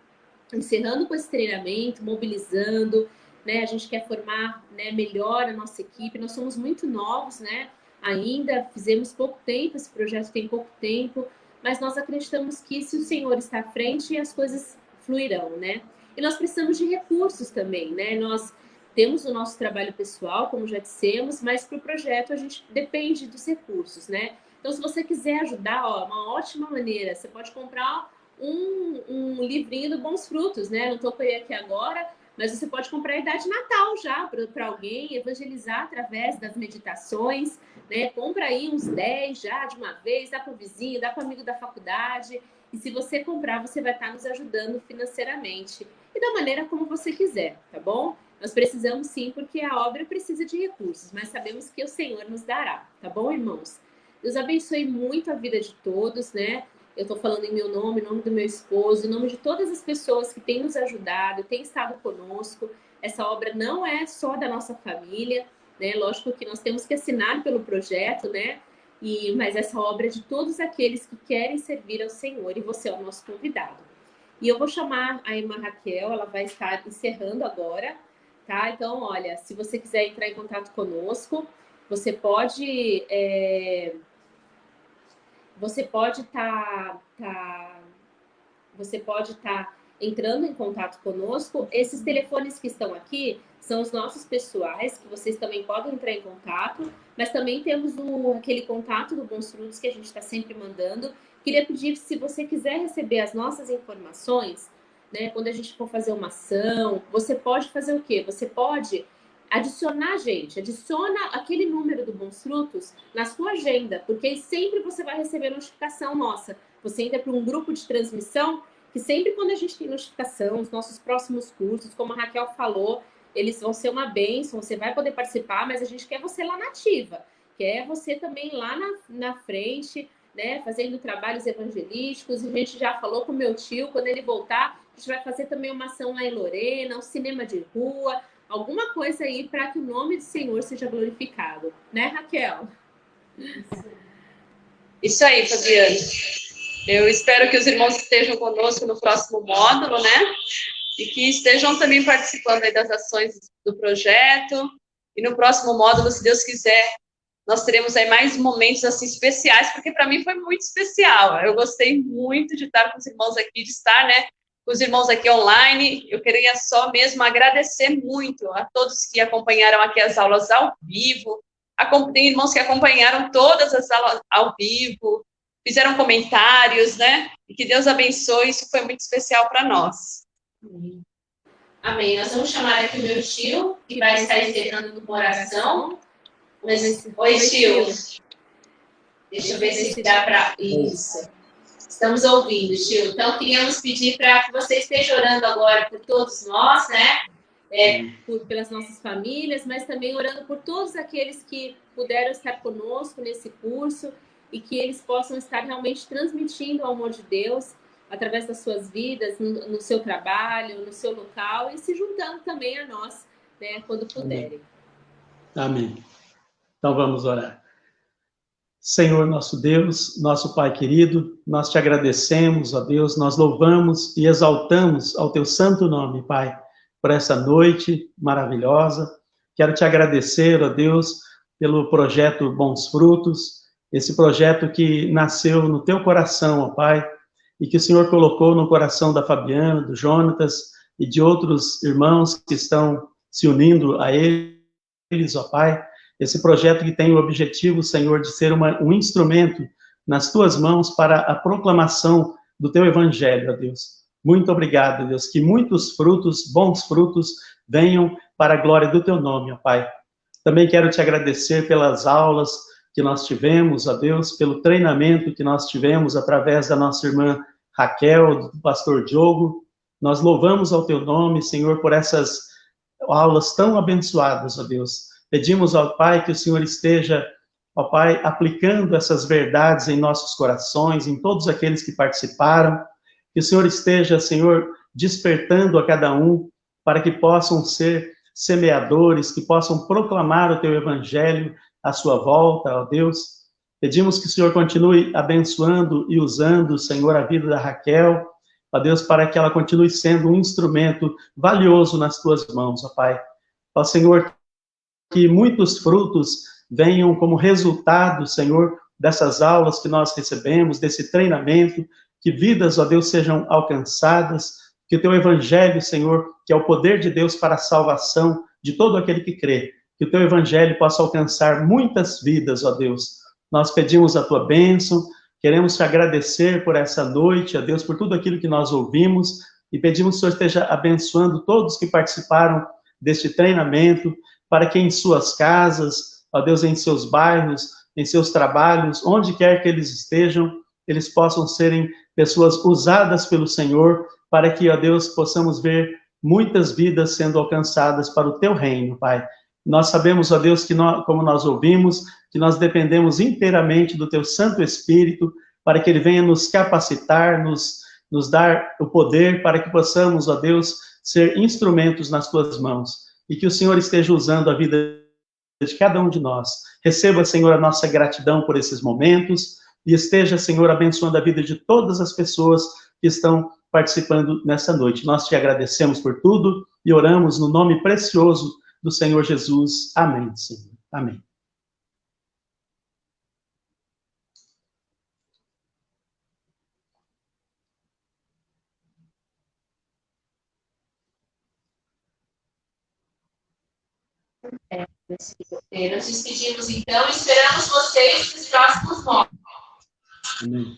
C: encerrando com esse treinamento, mobilizando, né? A gente quer formar, né, melhor a nossa equipe. Nós somos muito novos, né? Ainda fizemos pouco tempo, esse projeto tem pouco tempo, mas nós acreditamos que se o Senhor está à frente, as coisas fluirão, né? E nós precisamos de recursos também, né? Nós temos o nosso trabalho pessoal, como já dissemos, mas para o projeto a gente depende dos recursos, né? Então, se você quiser ajudar, uma ótima maneira, você pode comprar um livrinho do Bons Frutos, né? Não estou com ele aqui agora, mas você pode comprar a idade Natal já para alguém, evangelizar através das meditações, né? Compra aí uns 10 já de uma vez, dá para o vizinho, dá para o amigo da faculdade. E se você comprar, você vai estar nos ajudando financeiramente. E da maneira como você quiser, tá bom? Nós precisamos sim, porque a obra precisa de recursos, mas sabemos que o Senhor nos dará, tá bom, irmãos? Deus abençoe muito a vida de todos, né? Eu estou falando em meu nome, em nome do meu esposo, em nome de todas as pessoas que têm nos ajudado, têm estado conosco. Essa obra não é só da nossa família, né? Lógico que nós temos que assinar pelo projeto, né? Mas essa obra é de todos aqueles que querem servir ao Senhor, e você é o nosso convidado. E eu vou chamar a irmã Raquel, ela vai estar encerrando agora, tá? Então, olha, se você quiser entrar em contato conosco, você pode... Você pode estar entrando em contato conosco. Esses telefones que estão aqui são os nossos pessoais, que vocês também podem entrar em contato, mas também temos aquele contato do Bons Frutos que a gente está sempre mandando. Queria pedir, se você quiser receber as nossas informações, né, quando a gente for fazer uma ação, você pode fazer o quê? Você pode adicionar a gente, adiciona aquele número do Bons Frutos na sua agenda, porque sempre você vai receber notificação nossa. Você entra para um grupo de transmissão, que sempre quando a gente tem notificação, os nossos próximos cursos, como a Raquel falou, eles vão ser uma bênção, você vai poder participar, mas a gente quer você lá na ativa, quer você também lá na frente, né, fazendo trabalhos evangelísticos. A gente já falou com o meu tio, quando ele voltar, a gente vai fazer também uma ação lá em Lorena, um cinema de rua, alguma coisa aí para que o nome do Senhor seja glorificado, né, Raquel?
E: Isso aí, Fabiana. Eu espero que os irmãos estejam conosco no próximo módulo, né? E que estejam também participando aí das ações do projeto. E no próximo módulo, se Deus quiser, nós teremos aí mais momentos assim especiais, porque para mim foi muito especial. Eu gostei muito de estar com os irmãos aqui, de estar, né, com os irmãos aqui online. Eu queria só mesmo agradecer muito a todos que acompanharam aqui as aulas ao vivo. Tem irmãos que acompanharam todas as aulas ao vivo, fizeram comentários, né? E que Deus abençoe, isso foi muito especial para nós.
C: Amém. Nós vamos chamar aqui o meu tio, que vai estar encerrando uma oração. Oi, tio. Deixa eu ver se dá para... Isso. Estamos ouvindo, tio. Então, queríamos pedir para que você esteja orando agora por todos nós, né? Pelas nossas famílias, mas também orando por todos aqueles que puderam estar conosco nesse curso e que eles possam estar realmente transmitindo o amor de Deus através das suas vidas, no seu trabalho, no seu local e se juntando também a nós, né, quando puderem.
D: Amém. Então vamos orar. Senhor nosso Deus, nosso Pai querido, nós te agradecemos, ó Deus, nós louvamos e exaltamos ao teu santo nome, Pai, por essa noite maravilhosa. Quero te agradecer, ó Deus, pelo projeto Bons Frutos, esse projeto que nasceu no teu coração, ó Pai, e que o Senhor colocou no coração da Fabiana, do Jonatas e de outros irmãos que estão se unindo a eles, ó Pai. Esse projeto que tem o objetivo, Senhor, de ser um instrumento nas tuas mãos para a proclamação do teu evangelho, ó Deus. Muito obrigado, Deus, que muitos frutos, bons frutos, venham para a glória do teu nome, ó Pai. Também quero te agradecer pelas aulas que nós tivemos, ó Deus, pelo treinamento que nós tivemos através da nossa irmã Raquel, do pastor Diogo. Nós louvamos ao teu nome, Senhor, por essas aulas tão abençoadas, ó Deus. Pedimos ao Pai que o Senhor esteja, ó Pai, aplicando essas verdades em nossos corações, em todos aqueles que participaram. Que o Senhor esteja, Senhor, despertando a cada um para que possam ser semeadores, que possam proclamar o teu evangelho à sua volta, ó Deus. Pedimos que o Senhor continue abençoando e usando, Senhor, a vida da Raquel, ó Deus, para que ela continue sendo um instrumento valioso nas tuas mãos, ó Pai. Ó Senhor, que muitos frutos venham como resultado, Senhor, dessas aulas que nós recebemos, desse treinamento, que vidas, ó Deus, sejam alcançadas, que o teu evangelho, Senhor, que é o poder de Deus para a salvação de todo aquele que crê, que o teu evangelho possa alcançar muitas vidas, ó Deus. Nós pedimos a tua bênção, queremos te agradecer por essa noite, ó Deus, por tudo aquilo que nós ouvimos, e pedimos que o Senhor esteja abençoando todos que participaram deste treinamento, para que em suas casas, ó Deus, em seus bairros, em seus trabalhos, onde quer que eles estejam, eles possam serem pessoas usadas pelo Senhor, para que, ó Deus, possamos ver muitas vidas sendo alcançadas para o teu reino, Pai. Nós sabemos, ó Deus, que nós, como nós ouvimos, que nós dependemos inteiramente do teu Santo Espírito, para que ele venha nos capacitar, nos dar o poder, para que possamos, ó Deus, ser instrumentos nas tuas mãos. E que o Senhor esteja usando a vida de cada um de nós. Receba, Senhor, a nossa gratidão por esses momentos e esteja, Senhor, abençoando a vida de todas as pessoas que estão participando nessa noite. Nós te agradecemos por tudo e oramos no nome precioso do Senhor Jesus. Amém, Senhor. Amém.
C: Nos despedimos então e esperamos vocês nos próximos módulos.
D: Amém.